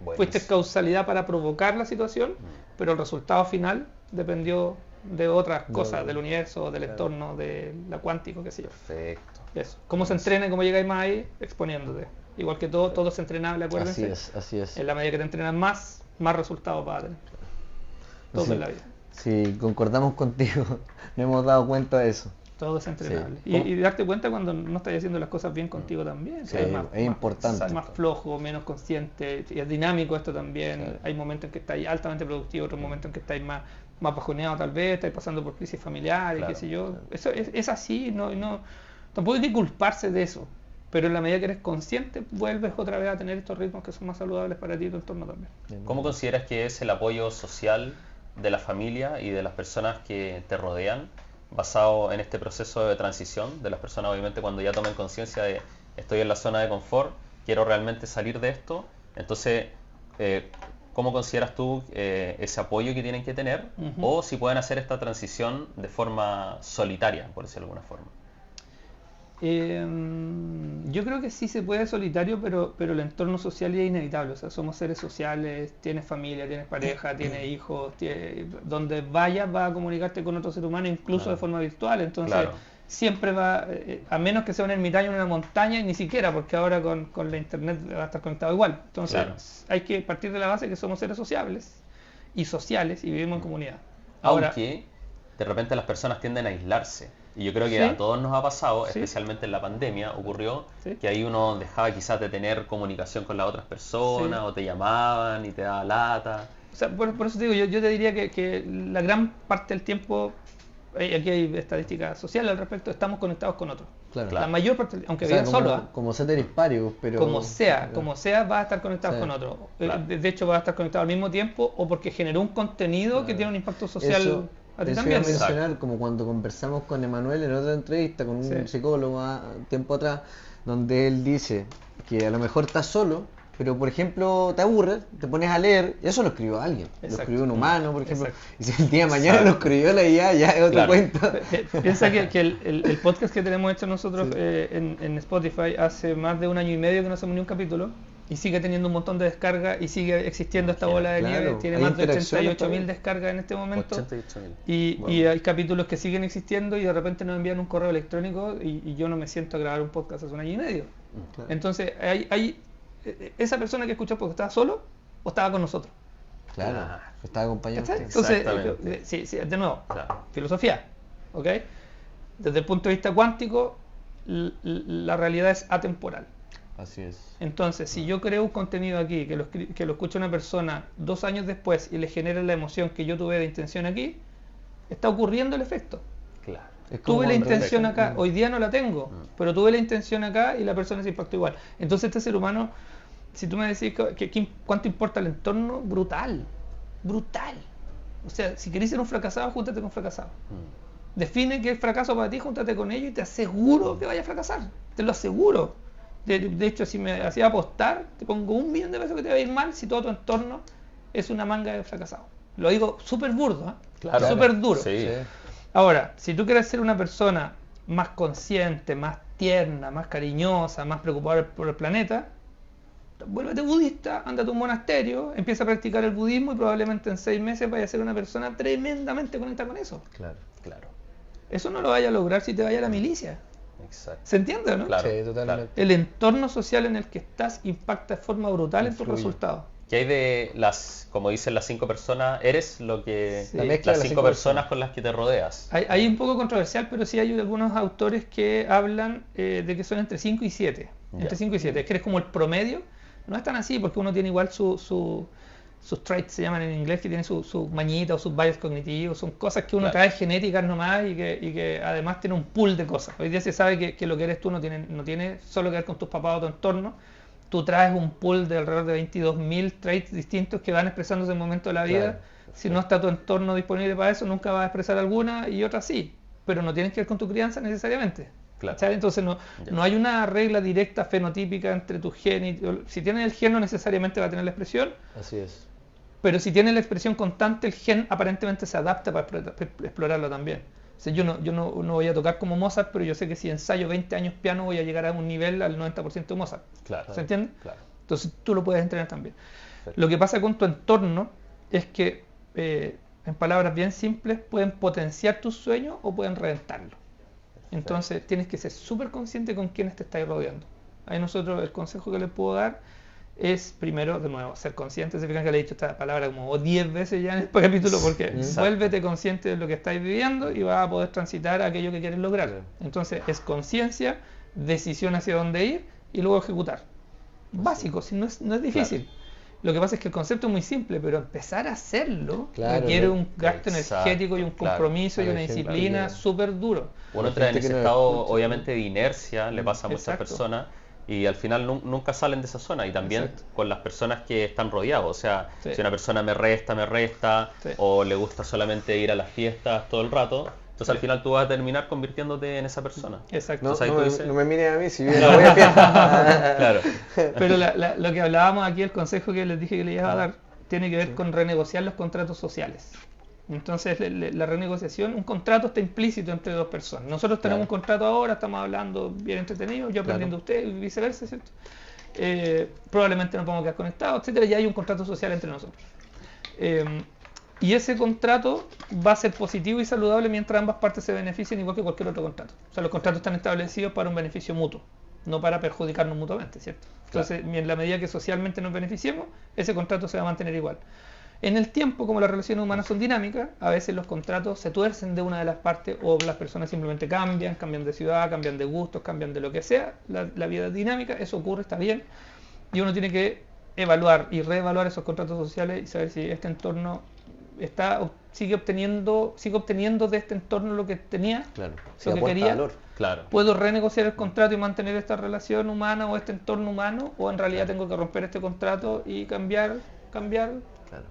Claro. Fuiste causalidad para provocar la situación, pero el resultado final dependió de otras cosas, del universo, del entorno, de la cuántico, qué sé yo. Perfecto. Eso. ¿Cómo se entrena y cómo llegáis más ahí? Exponiéndote. Igual que todo es entrenable, acuérdense. Así es. En la medida que te entrenas más resultados vas a tener. Todo en la vida. Sí, concordamos contigo. Nos hemos dado cuenta de eso. Todo es entrenable. Sí. Y darte cuenta cuando no estás haciendo las cosas bien contigo también. Sí, es importante. Más flojo, menos consciente. Y es dinámico esto también. Sí. Hay momentos en que estáis altamente productivo, otros momentos en que estáis más bajoneado tal vez, estáis pasando por crisis familiares, qué sé yo. Eso es así, tampoco hay que culparse de eso. Pero en la medida que eres consciente, vuelves otra vez a tener estos ritmos que son más saludables para ti y tu entorno también. ¿Cómo consideras que es el apoyo social de la familia y de las personas que te rodean basado en este proceso de transición de las personas, obviamente, cuando ya tomen conciencia de estoy en la zona de confort, quiero realmente salir de esto? Entonces, ¿cómo consideras tú ese apoyo que tienen que tener? O si pueden hacer esta transición de forma solitaria, por decirlo de alguna forma. Yo creo que sí se puede solitario, pero el entorno social es inevitable. O sea, somos seres sociales, tienes familia, tienes pareja, tienes hijos, donde vayas vas a comunicarte con otro ser humano, incluso de forma virtual. Entonces, siempre va, a menos que sea un ermitaño en una montaña, y ni siquiera, porque ahora con la internet va a estar conectado igual. Entonces, hay que partir de la base que somos seres sociables y vivimos en comunidad. Ahora, aunque de repente las personas tienden a aislarse. Y yo creo que a todos nos ha pasado, especialmente en la pandemia, ocurrió que ahí uno dejaba quizás de tener comunicación con las otras personas, o te llamaban y te daba lata. O sea, por eso te digo, yo te diría que la gran parte del tiempo, aquí hay estadísticas sociales al respecto, estamos conectados con otros. Claro. La mayor parte, aunque vivan solo. Como ceteris paribus, pero... Como sea, vas a estar conectado con otros. Claro. De hecho, vas a estar conectado al mismo tiempo, o porque generó un contenido que tiene un impacto social. A ti también. Iba a mencionar, como cuando conversamos con Emanuel en otra entrevista con un psicólogo tiempo atrás, donde él dice que a lo mejor estás solo, pero por ejemplo te aburres, te pones a leer, y eso lo escribió alguien, lo escribió un humano, por ejemplo, y si el día de mañana lo escribió la IA, ya es otro cuento. Piensa que el podcast que tenemos hecho nosotros en Spotify hace más de 1 año y medio que no hacemos ni un capítulo, y sigue teniendo un montón de descargas y sigue existiendo esta bola de nieve, tiene más de 88.000 descargas en este momento, 88.000. Y hay capítulos que siguen existiendo y de repente nos envían un correo electrónico y yo no me siento a grabar un podcast hace 1 año y medio. Entonces hay esa persona que escuchó porque estaba solo o estaba con nosotros. Claro, estaba acompañado. Entonces, de nuevo, filosofía, ¿ok? Desde el punto de vista cuántico, la realidad es atemporal. Así es. Entonces, si yo creo un contenido aquí que lo escucha una persona 2 años después y le genera la emoción que yo tuve de intención aquí, está ocurriendo el efecto. Claro. Tuve la intención acá, hoy día no la tengo, pero tuve la intención acá y la persona se impactó igual. Entonces este ser humano, si tú me decís cuánto importa el entorno, brutal. O sea, si querés ser un fracasado, júntate con fracasados. Define qué es fracaso para ti, júntate con ellos y te aseguro que vaya a fracasar. Te lo aseguro. De hecho, si me hacía apostar, te pongo $1 millón que te va a ir mal si todo tu entorno es una manga de fracasados. Lo digo súper burdo, súper duro. Sí. Ahora, si tú quieres ser una persona más consciente, más tierna, más cariñosa, más preocupada por el planeta, vuélvete budista, anda a tu monasterio, empieza a practicar el budismo y probablemente en 6 meses vayas a ser una persona tremendamente conectada con eso. Claro. Eso no lo vayas a lograr si te vayas a la milicia. Exacto. ¿Se entiende, no? Claro, sí, totalmente. El entorno social en el que estás impacta de forma brutal en tus resultados. ¿Qué hay de como dicen las 5 personas? Eres lo que... Sí. Las 5 personas con las que te rodeas. Hay un poco controversial, pero sí hay algunos autores que hablan de que son entre 5 y 7. Entre 5 y 7. Es que eres como el promedio. No es tan así, porque uno tiene igual sus traits, se llaman en inglés, que tiene su mañita o sus bias cognitivos. Son cosas que uno trae genéticas nomás y que además tiene un pool de cosas. Hoy día se sabe que lo que eres tú no tiene solo que ver con tus papás o tu entorno. Tú traes un pool de alrededor de 22.000 traits distintos que van expresándose en un momento de la vida. Claro. Si no está tu entorno disponible para eso, nunca vas a expresar alguna y otras sí. Pero no tienes que ver con tu crianza necesariamente. Claro. Entonces no hay una regla directa fenotípica entre tu gen y... Si tienes el gen no necesariamente va a tener la expresión. Así es. Pero si tienes la expresión constante, el gen aparentemente se adapta para explorarlo también. sea, yo no voy a tocar como Mozart, pero yo sé que si ensayo 20 años piano voy a llegar a un nivel al 90% de Mozart. Claro. ¿Se entiende? Claro. Entonces tú lo puedes entrenar también. Perfecto. Lo que pasa con tu entorno es que, en palabras bien simples, pueden potenciar tus sueños o pueden reventarlo. Entonces tienes que ser súper consciente con quiénes te estáis rodeando. Ahí nosotros el consejo que les puedo dar es, primero, de nuevo, ser consciente. Se fijan que le he dicho esta palabra como 10 veces ya en este capítulo, porque vuélvete consciente de lo que estáis viviendo y vas a poder transitar aquello que quieres lograr. Entonces es conciencia, decisión hacia dónde ir y luego ejecutar. Básico, si no es difícil. Claro. Lo que pasa es que el concepto es muy simple, pero empezar a hacerlo requiere un gasto energético y un compromiso y una disciplina súper duro. Uno entra en ese estado, obviamente, de inercia, le pasa a muchas personas, y al final nunca salen de esa zona. Y también con las personas que están rodeados. O sea, si una persona me resta, o le gusta solamente ir a las fiestas todo el rato, entonces al final tú vas a terminar convirtiéndote en esa persona. Exacto. Entonces, no me miren a mí si yo no voy a fiesta. Claro. Pero lo que hablábamos aquí, el consejo que les dije que les iba a dar, tiene que ver con renegociar los contratos sociales. Entonces la renegociación, un contrato está implícito entre dos personas. Nosotros tenemos un contrato ahora, estamos hablando bien entretenido, yo aprendiendo de usted y viceversa, ¿cierto? Probablemente nos vamos a quedar conectados, etcétera. Ya hay un contrato social entre nosotros. Y ese contrato va a ser positivo y saludable mientras ambas partes se beneficien, igual que cualquier otro contrato. O sea, los contratos están establecidos para un beneficio mutuo, no para perjudicarnos mutuamente, ¿cierto? Entonces, en la medida que socialmente nos beneficiemos, ese contrato se va a mantener igual. En el tiempo, como las relaciones humanas son dinámicas, a veces los contratos se tuercen de una de las partes o las personas simplemente cambian de ciudad, cambian de gustos, cambian de lo que sea. La vida es dinámica, eso ocurre, está bien. Y uno tiene que evaluar y reevaluar esos contratos sociales y saber si este entorno sigue obteniendo de este entorno lo que tenía, lo que quería. Valor. Claro. Puedo renegociar el contrato y mantener esta relación humana o este entorno humano, o en realidad tengo que romper este contrato y cambiar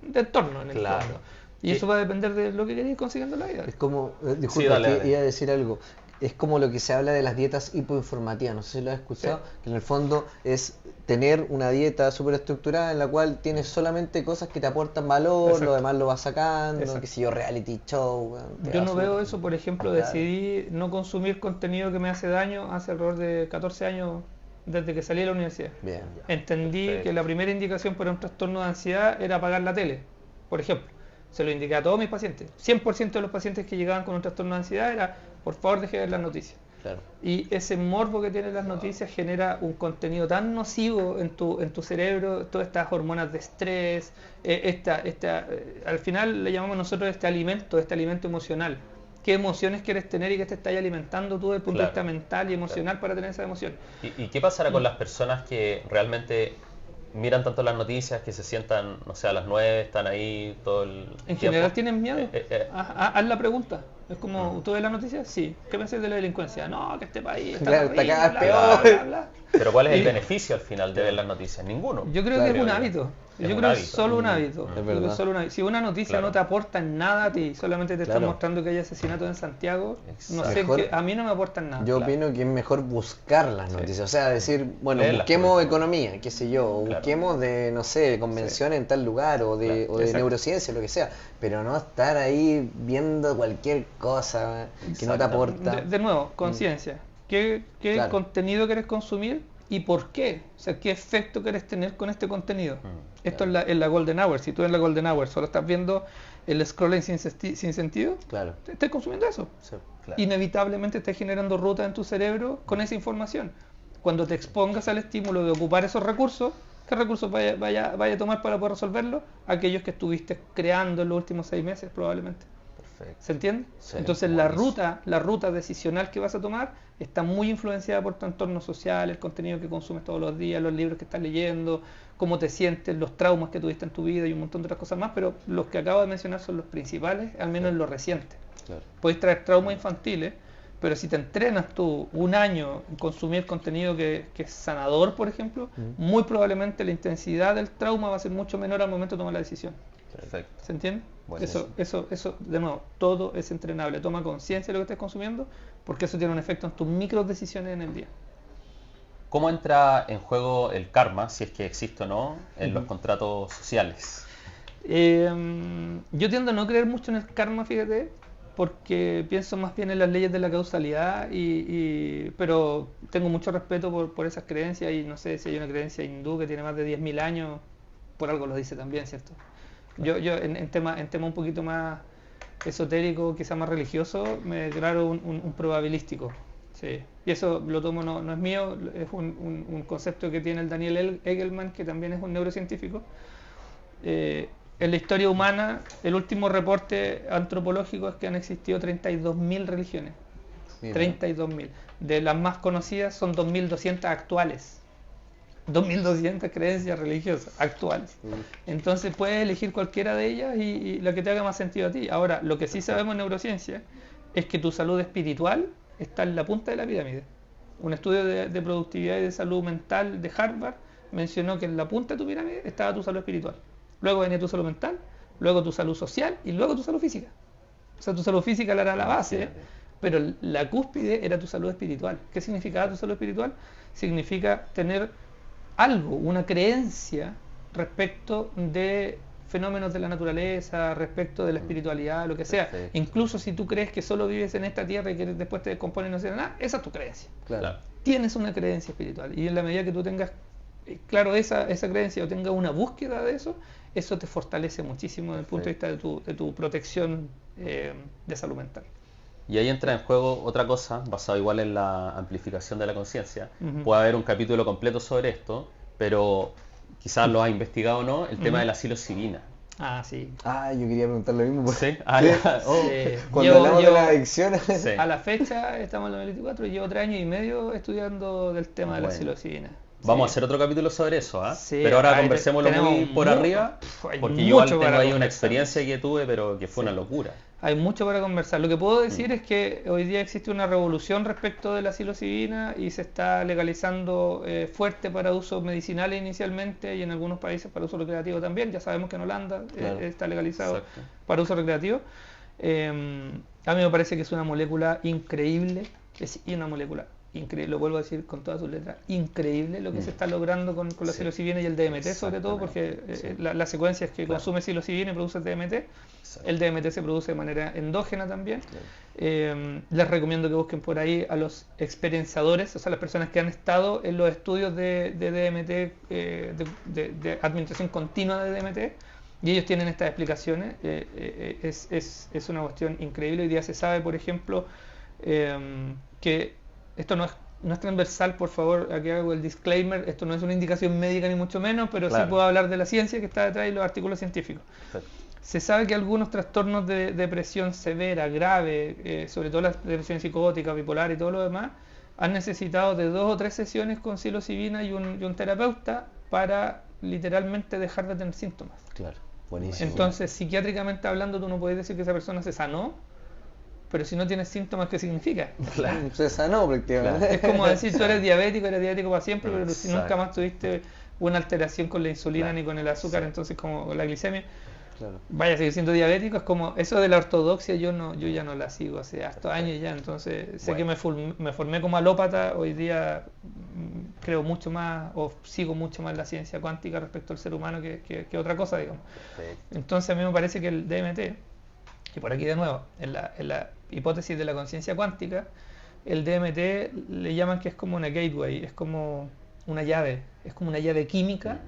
de entorno en el fondo. Y eso va a depender de lo que queréis consiguiendo en la vida. Es como, disculpa, iba a decir algo. Es como lo que se habla de las dietas hipoinformativas, no sé si lo has escuchado, que en el fondo es tener una dieta súper estructurada en la cual tienes solamente cosas que te aportan valor, lo demás lo vas sacando, qué sé yo, reality show. Yo no veo eso, por ejemplo, decidí no consumir contenido que me hace daño hace alrededor de 14 años desde que salí de la universidad. Bien. Entendí que la primera indicación para un trastorno de ansiedad era apagar la tele, por ejemplo. Se lo indiqué a todos mis pacientes. 100% de los pacientes que llegaban con un trastorno de ansiedad era, por favor, deje de ver las noticias. Claro. Y ese morbo que tienen las noticias genera un contenido tan nocivo en tu cerebro, todas estas hormonas de estrés, al final le llamamos nosotros este alimento emocional. ¿Qué emociones quieres tener y qué te estás alimentando tú desde el punto de vista mental y emocional para tener esa emoción? ¿Y qué pasará con las personas que realmente miran tanto las noticias que se sientan, no sé, a las 9, están ahí todo el tiempo? En general tienen miedo. Haz la pregunta. Es como, ¿tú ves las noticias? Sí. ¿Qué pensás de la delincuencia? No, que este país está terrible, bla, peor. Bla, bla. Pero ¿cuál es el beneficio al final de ver las noticias? Ninguno. Yo creo que es un hábito. Yo creo que es solo un hábito. Es verdad. Si una noticia no te aporta en nada a ti, solamente te está mostrando que hay asesinatos en Santiago, no sé, a mí no me aportan nada. Yo opino que es mejor buscar las noticias, o sea, decir, bueno, busquemos economía, qué sé yo, busquemos de, no sé, convenciones en tal lugar o de neurociencia, lo que sea, pero no estar ahí viendo cualquier cosa que no te aporta. De nuevo, conciencia. ¿Qué contenido quieres consumir y por qué? O sea, ¿qué efecto quieres tener con este contenido? Esto es la Golden Hour. Si tú en la Golden Hour solo estás viendo el scrolling sin sentido, estás consumiendo eso. Sí, inevitablemente estás generando rutas en tu cerebro con esa información. Cuando te expongas al estímulo de ocupar esos recursos, ¿qué recursos vaya a tomar para poder resolverlo? Aquellos que estuviste creando en los últimos 6 meses probablemente. ¿Se entiende? Sí, entonces la ruta decisional que vas a tomar está muy influenciada por tu entorno social, el contenido que consumes todos los días, los libros que estás leyendo, cómo te sientes, los traumas que tuviste en tu vida y un montón de otras cosas más, pero los que acabo de mencionar son los principales, al menos en lo reciente. Puedes traer traumas infantiles, pero si te entrenas tú un año en consumir contenido que es sanador, por ejemplo, muy probablemente la intensidad del trauma va a ser mucho menor al momento de tomar la decisión. Perfecto. ¿Se entiende? Eso, de nuevo, todo es entrenable. Toma conciencia de lo que estás consumiendo, porque eso tiene un efecto en tus micro decisiones en el día. ¿Cómo entra en juego el karma, si es que existe o no, en los contratos sociales? Yo tiendo a no creer mucho en el karma, fíjate, porque pienso más bien en las leyes de la causalidad, pero tengo mucho respeto por esas creencias, y no sé si hay una creencia hindú que tiene más de 10.000 años, por algo lo dice también, ¿cierto? Yo en tema un poquito más esotérico, quizá más religioso, me declaro un probabilístico. Sí. Y eso lo tomo, no es mío, es un concepto que tiene el Daniel Eggleman, que también es un neurocientífico. En la historia humana, el último reporte antropológico es que han existido 32.000 religiones. 32.000. De las más conocidas son 2.200 actuales. 2.200 creencias religiosas actuales. Entonces puedes elegir cualquiera de ellas y la que te haga más sentido a ti. Ahora, lo que sí sabemos en neurociencia es que tu salud espiritual está en la punta de la pirámide. Un estudio de productividad y de salud mental de Harvard mencionó que en la punta de tu pirámide estaba tu salud espiritual. Luego venía tu salud mental, luego tu salud social y luego tu salud física. O sea, tu salud física era la base, pero la cúspide era tu salud espiritual. ¿Qué significaba tu salud espiritual? Significa tener algo, una creencia respecto de fenómenos de la naturaleza, respecto de la espiritualidad, lo que sea. Perfecto. Incluso si tú crees que solo vives en esta tierra y que después te descompones y no será nada, esa es tu creencia. Claro. Tienes una creencia espiritual, y en la medida que tú tengas claro esa creencia o tengas una búsqueda de eso te fortalece muchísimo desde el punto de vista de tu protección de salud mental. Y ahí entra en juego otra cosa, basado igual en la amplificación de la conciencia. Puede haber un capítulo completo sobre esto, pero quizás lo has investigado o no, el tema de la psilocibina. Ah, sí. Ah, yo quería preguntar lo mismo. ¿Sí? Cuando hablamos de las adicciones. Sí. A la fecha, estamos en el 2024, y llevo 3 años y medio estudiando del tema de la psilocibina. Vamos a hacer otro capítulo sobre eso, ¿eh? Sí, pero ahora conversémoslo muy por arriba, porque yo igual tengo ahí una experiencia que tuve, pero que fue una locura. Hay mucho para conversar. Lo que puedo decir es que hoy día existe una revolución respecto de la psilocibina y se está legalizando fuerte para uso medicinal inicialmente, y en algunos países para uso recreativo también. Ya sabemos que en Holanda está legalizado para uso recreativo. A mí me parece que es una molécula increíble, una molécula increíble, lo vuelvo a decir con todas sus letras, increíble lo que se está logrando con la psilocibina y el DMT, sobre todo porque la secuencia es que consume psilocibina y produce DMT. El DMT se produce de manera endógena también. Les recomiendo que busquen por ahí a los experienciadores, o sea, las personas que han estado en los estudios de DMT, de administración continua de DMT, y ellos tienen estas explicaciones. Es una cuestión increíble. Hoy día se sabe, por ejemplo, que esto no es transversal, por favor, aquí hago el disclaimer, esto no es una indicación médica ni mucho menos, pero sí puedo hablar de la ciencia que está detrás y los artículos científicos. Se sabe que algunos trastornos de depresión severa, grave, sobre todo la depresión psicótica, bipolar y todo lo demás, han necesitado de 2 o 3 sesiones con psilocibina y un terapeuta para literalmente dejar de tener síntomas. Claro, buenísimo. Entonces, psiquiátricamente hablando, tú no puedes decir que esa persona se sanó, pero si no tienes síntomas, ¿qué significa? Claro. Se sanó prácticamente. Claro. Es como decir, tú eres diabético para siempre, pero si nunca más tuviste una alteración con la insulina ni con el azúcar, entonces como la glicemia, vaya a seguir siendo diabético. Es como eso de la ortodoxia, yo ya no la sigo hace hartos años ya, entonces sé que me formé como alópata. Hoy día creo mucho más, o sigo mucho más la ciencia cuántica respecto al ser humano que otra cosa, digamos. Entonces a mí me parece que el DMT, y por aquí de nuevo, en la hipótesis de la conciencia cuántica, el DMT le llaman que es como una gateway, es como una llave, química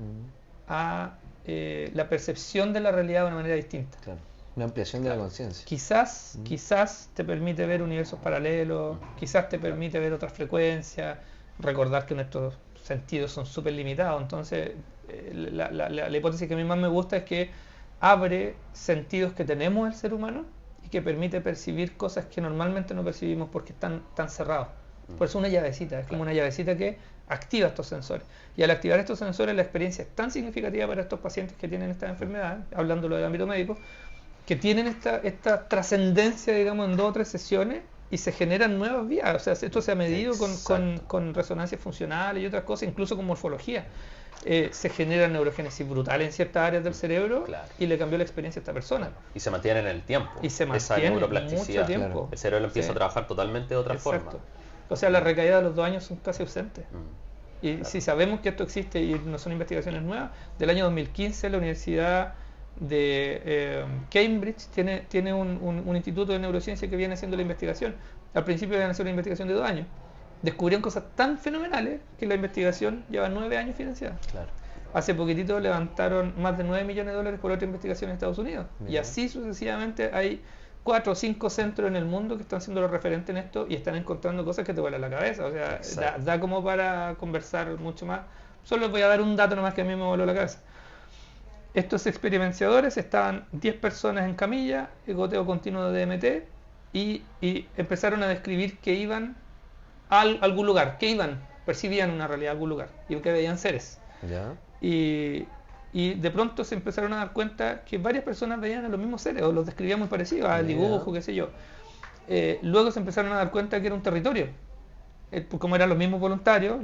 a la percepción de la realidad de una manera distinta. Claro. Una ampliación de la conciencia. Quizás te permite ver universos paralelos, quizás te permite ver otras frecuencias, recordar que nuestros sentidos son súper limitados. Entonces, la hipótesis que a mí más me gusta es que abre sentidos que tenemos el ser humano y que permite percibir cosas que normalmente no percibimos porque están tan cerrados. Por eso una llavecita, es como una llavecita que activa estos sensores. Y al activar estos sensores, la experiencia es tan significativa para estos pacientes que tienen estas enfermedades, hablándolo del ámbito médico, que tienen esta trascendencia, digamos, en 2 o 3 sesiones, y se generan nuevas vías. O sea, esto se ha medido con resonancias funcionales y otras cosas, incluso con morfología. Se genera neurogénesis brutal en ciertas áreas del cerebro, y le cambió la experiencia a esta persona. Y se mantiene en el tiempo. Y se mantiene esa neuroplasticidad. Mucho tiempo. El cerebro empieza a trabajar totalmente de otra forma. O sea, la recaída de los 2 años son casi ausentes. Y si sabemos que esto existe y no son investigaciones nuevas, del año 2015 la Universidad Cambridge tiene un instituto de neurociencia que viene haciendo la investigación. Al principio iban a hacer una investigación de 2 años. Descubrieron cosas tan fenomenales que la investigación lleva 9 años financiada. Claro. Hace poquitito levantaron más de $9 millones por otra investigación en Estados Unidos. Mira. Y así sucesivamente hay 4 o 5 centros en el mundo que están siendo los referentes en esto y están encontrando cosas que te vuelan la cabeza. O sea, da como para conversar mucho más. Solo les voy a dar un dato nomás que a mí me voló la cabeza. Estos experimentadores estaban 10 personas en camilla, el goteo continuo de DMT, y empezaron a describir que iban a algún lugar, percibían una realidad, algún lugar, y que veían seres. ¿Ya? Y de pronto se empezaron a dar cuenta que varias personas veían a los mismos seres, o los describían muy parecidos, al dibujo, qué sé yo. Luego se empezaron a dar cuenta que era un territorio. Como eran los mismos voluntarios,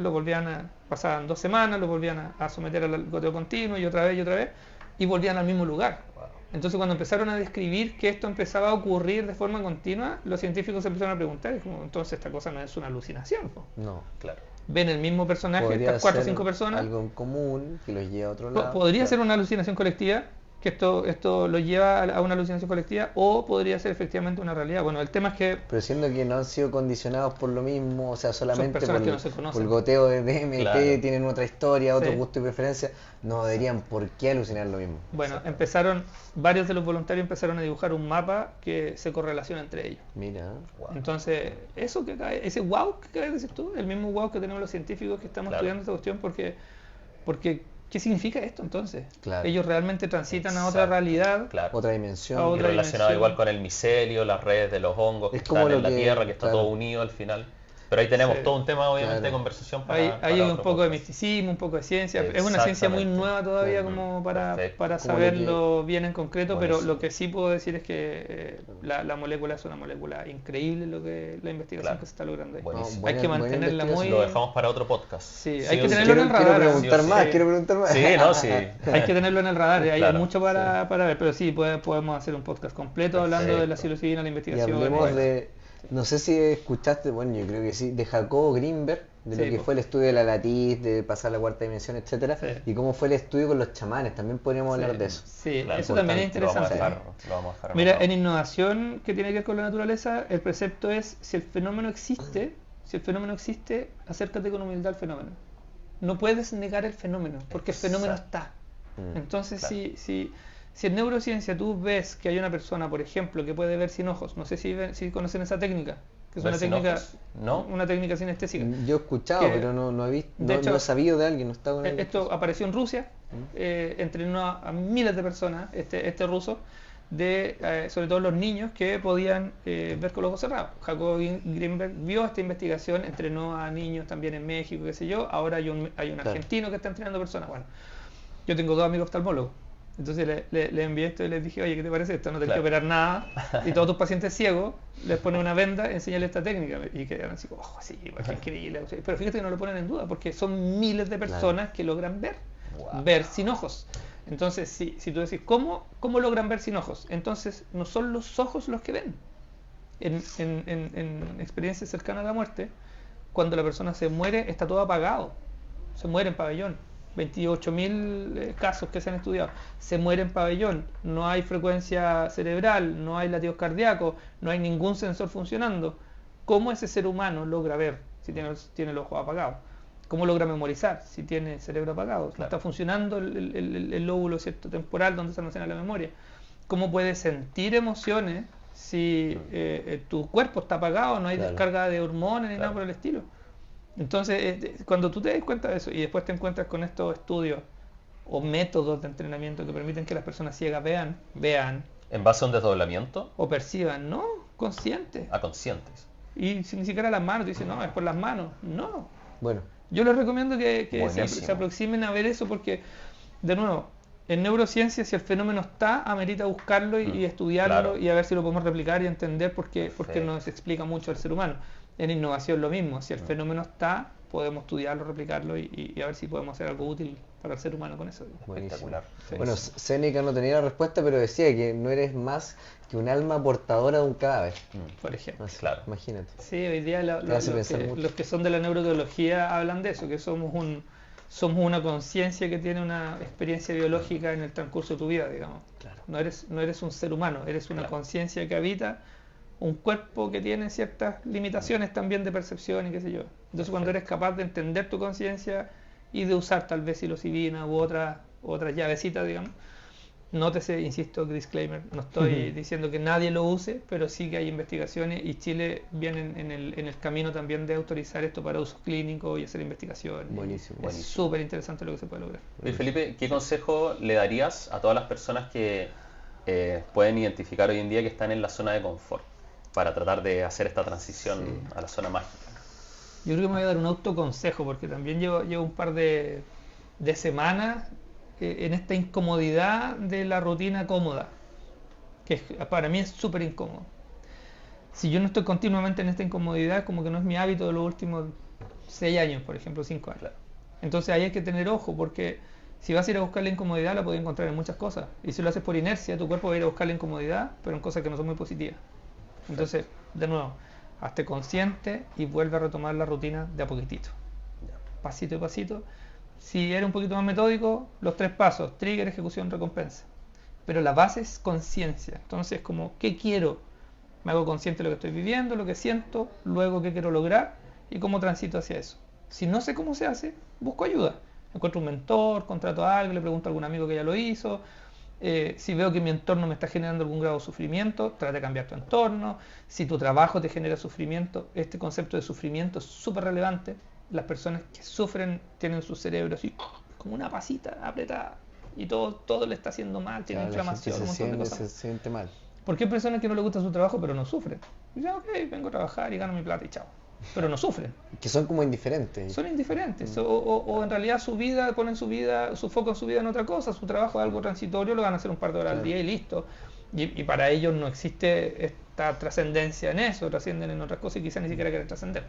pasaban 2 semanas, lo volvían a someter al goteo continuo y otra vez, y volvían al mismo lugar. Wow. Entonces cuando empezaron a describir que esto empezaba a ocurrir de forma continua, los científicos se empezaron a preguntar, entonces esta cosa no es una alucinación, ¿no? No, claro. Ven el mismo personaje, Podría estas 4 o ser 5 personas. algo en común que los lleva a otro lado. Podría ser una alucinación colectiva, que esto lo lleva a una alucinación colectiva, o podría ser efectivamente una realidad. Bueno, el tema es que... Pero siendo que no han sido condicionados por lo mismo, o sea, solamente Son personas por, que no se conocen. por el goteo de DMT, Claro. tienen otra historia, otro Sí. gusto y preferencia, no deberían por qué alucinar lo mismo. Bueno, varios de los voluntarios empezaron a dibujar un mapa que se correlaciona entre ellos. Mira, Wow. Entonces, ese wow que acabas de decir tú, el mismo wow que tenemos los científicos que estamos Claro. estudiando esta cuestión, porque ¿qué significa esto entonces? Claro. Ellos realmente transitan a otra Exacto. realidad. Claro. otra dimensión. A Y otra relacionado dimensión. igual con el micelio, las redes de los hongos que Es como están en lo la que- Tierra, que está claro. todo unido al final. Pero ahí tenemos Sí. todo un tema, obviamente, Claro. de conversación para Hay un otro poco de podcast. misticismo, un poco de ciencia. Es una ciencia muy Exactamente. nueva todavía Claro. como para Perfecto. para Como lo saberlo bien en concreto, pero Buenísimo. lo que sí puedo decir es que la molécula es una molécula increíble, la investigación Claro. que se está logrando ahí. Buenísimo. Hay que mantenerla muy... Lo dejamos para otro podcast. Sí, hay Sí que o sí. tenerlo en el Quiero radar. preguntar Sí o más, sí. quiero preguntar más. Sí, no, sí. Hay que tenerlo en el radar, hay Claro, mucho para ver, pero sí, podemos hacer un podcast completo hablando de la Perfecto. psilocibina, la Y investigación. hablemos Bueno. de, no sé si escuchaste, bueno, yo creo que sí, de Jacobo Greenberg, de lo Sí, que pues. fue el estudio de la latiz, de pasar la cuarta dimensión, etcétera, Sí. y cómo fue el estudio con los chamanes, también podríamos hablar de eso. Sí, Claro, eso también es importante. interesante. Lo vamos a dejar Mira, anotado. en innovación que tiene que ver con la naturaleza, el precepto es, si el fenómeno existe, acércate con humildad al fenómeno. No puedes negar el fenómeno, porque el fenómeno Exacto. está. Mm. Entonces, Claro. si en neurociencia tú ves que hay una persona, por ejemplo, que puede ver sin ojos, no sé si conocen esa técnica, que es ¿Ver una sin técnica, ojos? ¿No? una técnica sinestésica. Yo he escuchado, Que, pero no he visto, de hecho, no he sabido de alguien, no está con alguien. Esto apareció en Rusia, entrenó a miles de personas, este ruso, sobre todo los niños que podían ver con los ojos cerrados. Jacob Greenberg vio esta investigación, entrenó a niños también en México, qué sé yo. Ahora hay un Claro. argentino que está entrenando personas. Bueno, yo tengo 2 amigos oftalmólogos. Entonces le envié esto y les dije, oye, ¿qué te parece esto? No tenés Claro. que operar nada. Y todos tus pacientes ciegos les ponen una venda, enséñale esta técnica. Y quedan así, ojo, sí, qué increíble. Pero fíjate que no lo ponen en duda, porque son miles de personas que logran Wow. ver sin ojos. Entonces, si tú decís, ¿cómo logran ver sin ojos? Entonces, no son los ojos los que ven. En experiencias cercanas a la muerte, cuando la persona se muere, está todo apagado. Se muere en pabellón. 28.000 casos que se han estudiado. Se muere en pabellón. No hay frecuencia cerebral, no hay latidos cardíacos, no hay ningún sensor funcionando. ¿Cómo ese ser humano logra ver si tiene el ojo apagado? ¿Cómo logra memorizar si tiene el cerebro apagado? No Claro. está funcionando el lóbulo, ¿cierto?, temporal donde se almacena la memoria. ¿Cómo puedes sentir emociones si tu cuerpo está apagado, no hay Claro. descarga de hormonas ni Claro. nada por el estilo? Entonces, cuando tú te das cuenta de eso y después te encuentras con estos estudios o métodos de entrenamiento que permiten que las personas ciegas vean ¿En base a un desdoblamiento? o perciban, no, conscientes. A conscientes. Y si ni siquiera las manos, tú dices, no, es por las manos. No. Bueno, Yo les recomiendo que Buenísimo. se aproximen a ver eso porque, de nuevo, en neurociencia, si el fenómeno está, amerita buscarlo y estudiarlo claro. y a ver si lo podemos replicar y entender porque Perfecto. nos explica mucho el ser humano. En innovación lo mismo, si el fenómeno está, podemos estudiarlo, replicarlo y a ver si podemos hacer algo útil para el ser humano con eso. buenísimo. Espectacular. Bueno, Séneca no tenía la respuesta, pero decía que no eres más que un alma portadora de un cadáver. Por ejemplo. Así, Claro. Imagínate. Sí, hoy día Te hace pensar mucho. los que son de la neurobiología hablan de eso, que somos una conciencia que tiene una experiencia biológica en el transcurso de tu vida, digamos. Claro. no eres un ser humano, eres una conciencia que habita un cuerpo que tiene ciertas limitaciones también de percepción y qué sé yo. Entonces cuando eres capaz de entender tu conciencia y de usar tal vez psilocibina u otras llavecitas, digamos. Nótese, insisto, disclaimer, no estoy diciendo que nadie lo use, pero sí que hay investigaciones y Chile viene en el camino también de autorizar esto para uso clínico y hacer investigaciones. Buenísimo. Es súper interesante lo que se puede lograr. Oye, Felipe, ¿qué consejo le darías a todas las personas que pueden identificar hoy en día que están en la zona de confort para tratar de hacer esta transición a la zona mágica? Yo creo que me voy a dar un autoconsejo porque también llevo un par de semanas en esta incomodidad de la rutina cómoda, que para mí es súper incómodo. Si yo no estoy continuamente en esta incomodidad, como que no es mi hábito de los últimos 6 años, por ejemplo, 5 años. Entonces ahí hay que tener ojo, porque si vas a ir a buscar la incomodidad, la puedes encontrar en muchas cosas. Y si lo haces por inercia, tu cuerpo va a ir a buscar la incomodidad, pero en cosas que no son muy positivas. Entonces, de nuevo, hazte consciente y vuelve a retomar la rutina de a poquitito. Pasito y pasito. Si eres un poquito más metódico, los 3 pasos: trigger, ejecución, recompensa. Pero la base es conciencia. Entonces, como, ¿qué quiero? Me hago consciente de lo que estoy viviendo, lo que siento, luego qué quiero lograr y cómo transito hacia eso. Si no sé cómo se hace, busco ayuda. Encuentro un mentor, contrato a alguien, le pregunto a algún amigo que ya lo hizo. Si veo que mi entorno me está generando algún grado de sufrimiento, trata de cambiar tu entorno. Si tu trabajo te genera sufrimiento, este concepto de sufrimiento es súper relevante. Las personas que sufren tienen su cerebro así como una pasita apretada y todo le está haciendo mal, tiene inflamación, un montón de cosas. Se siente mal. Porque hay personas que no les gusta su trabajo pero no sufren. Dicen, ok, vengo a trabajar y gano mi plata y chao. Pero no sufren. Que son como indiferentes. Son indiferentes. O en realidad ponen su foco en su vida en otra cosa. Su trabajo es algo transitorio, lo van a hacer un par de horas al día y listo. Y para ellos no existe esta trascendencia en eso, trascienden en otras cosas y quizás ni siquiera quieren trascender.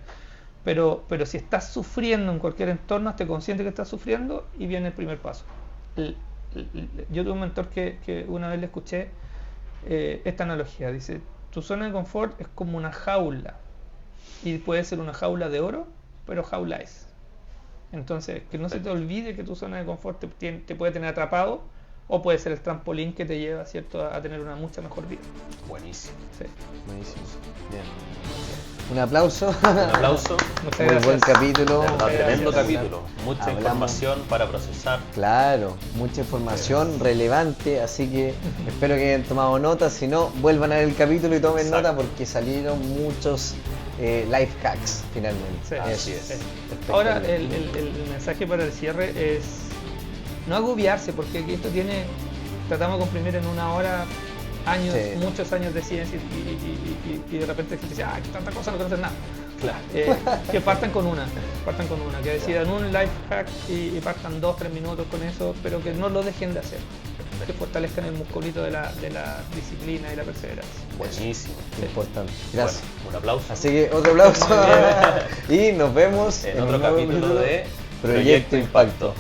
Pero si estás sufriendo en cualquier entorno, esté consciente que estás sufriendo y viene el primer paso. Yo tuve un mentor que una vez le escuché esta analogía. Dice, tu zona de confort es como una jaula. Y puede ser una jaula de oro, pero jaula es. Entonces, que no se te olvide que tu zona de confort te puede tener atrapado o puede ser el trampolín que te lleva, ¿cierto?, a tener una mucha mejor vida. Buenísimo. Sí. Buenísimo. Bien. Un aplauso. Un aplauso. Muchas Muy buen capítulo. Tremendo capítulo. Mucha información para procesar. Claro, mucha información relevante, así que espero que hayan tomado nota. Si no, vuelvan a ver el capítulo y tomen nota porque salieron muchos life hacks finalmente. Sí, así es. Ahora el mensaje para el cierre es no agobiarse, porque aquí tratamos de comprimir en 1 hora años, muchos años de ciencia y de repente se dice, que tanta cosa no quiero hacer nada. Claro. Que partan con una, que decidan un life hack y partan 2-3 minutos con eso, pero que no lo dejen de hacer, que fortalezcan el musculito de la disciplina y la perseverancia. Buenísimo. Sí. Importante. Gracias. Bueno, un aplauso. Así que otro aplauso y nos vemos en otro capítulo de Proyecto Impacto.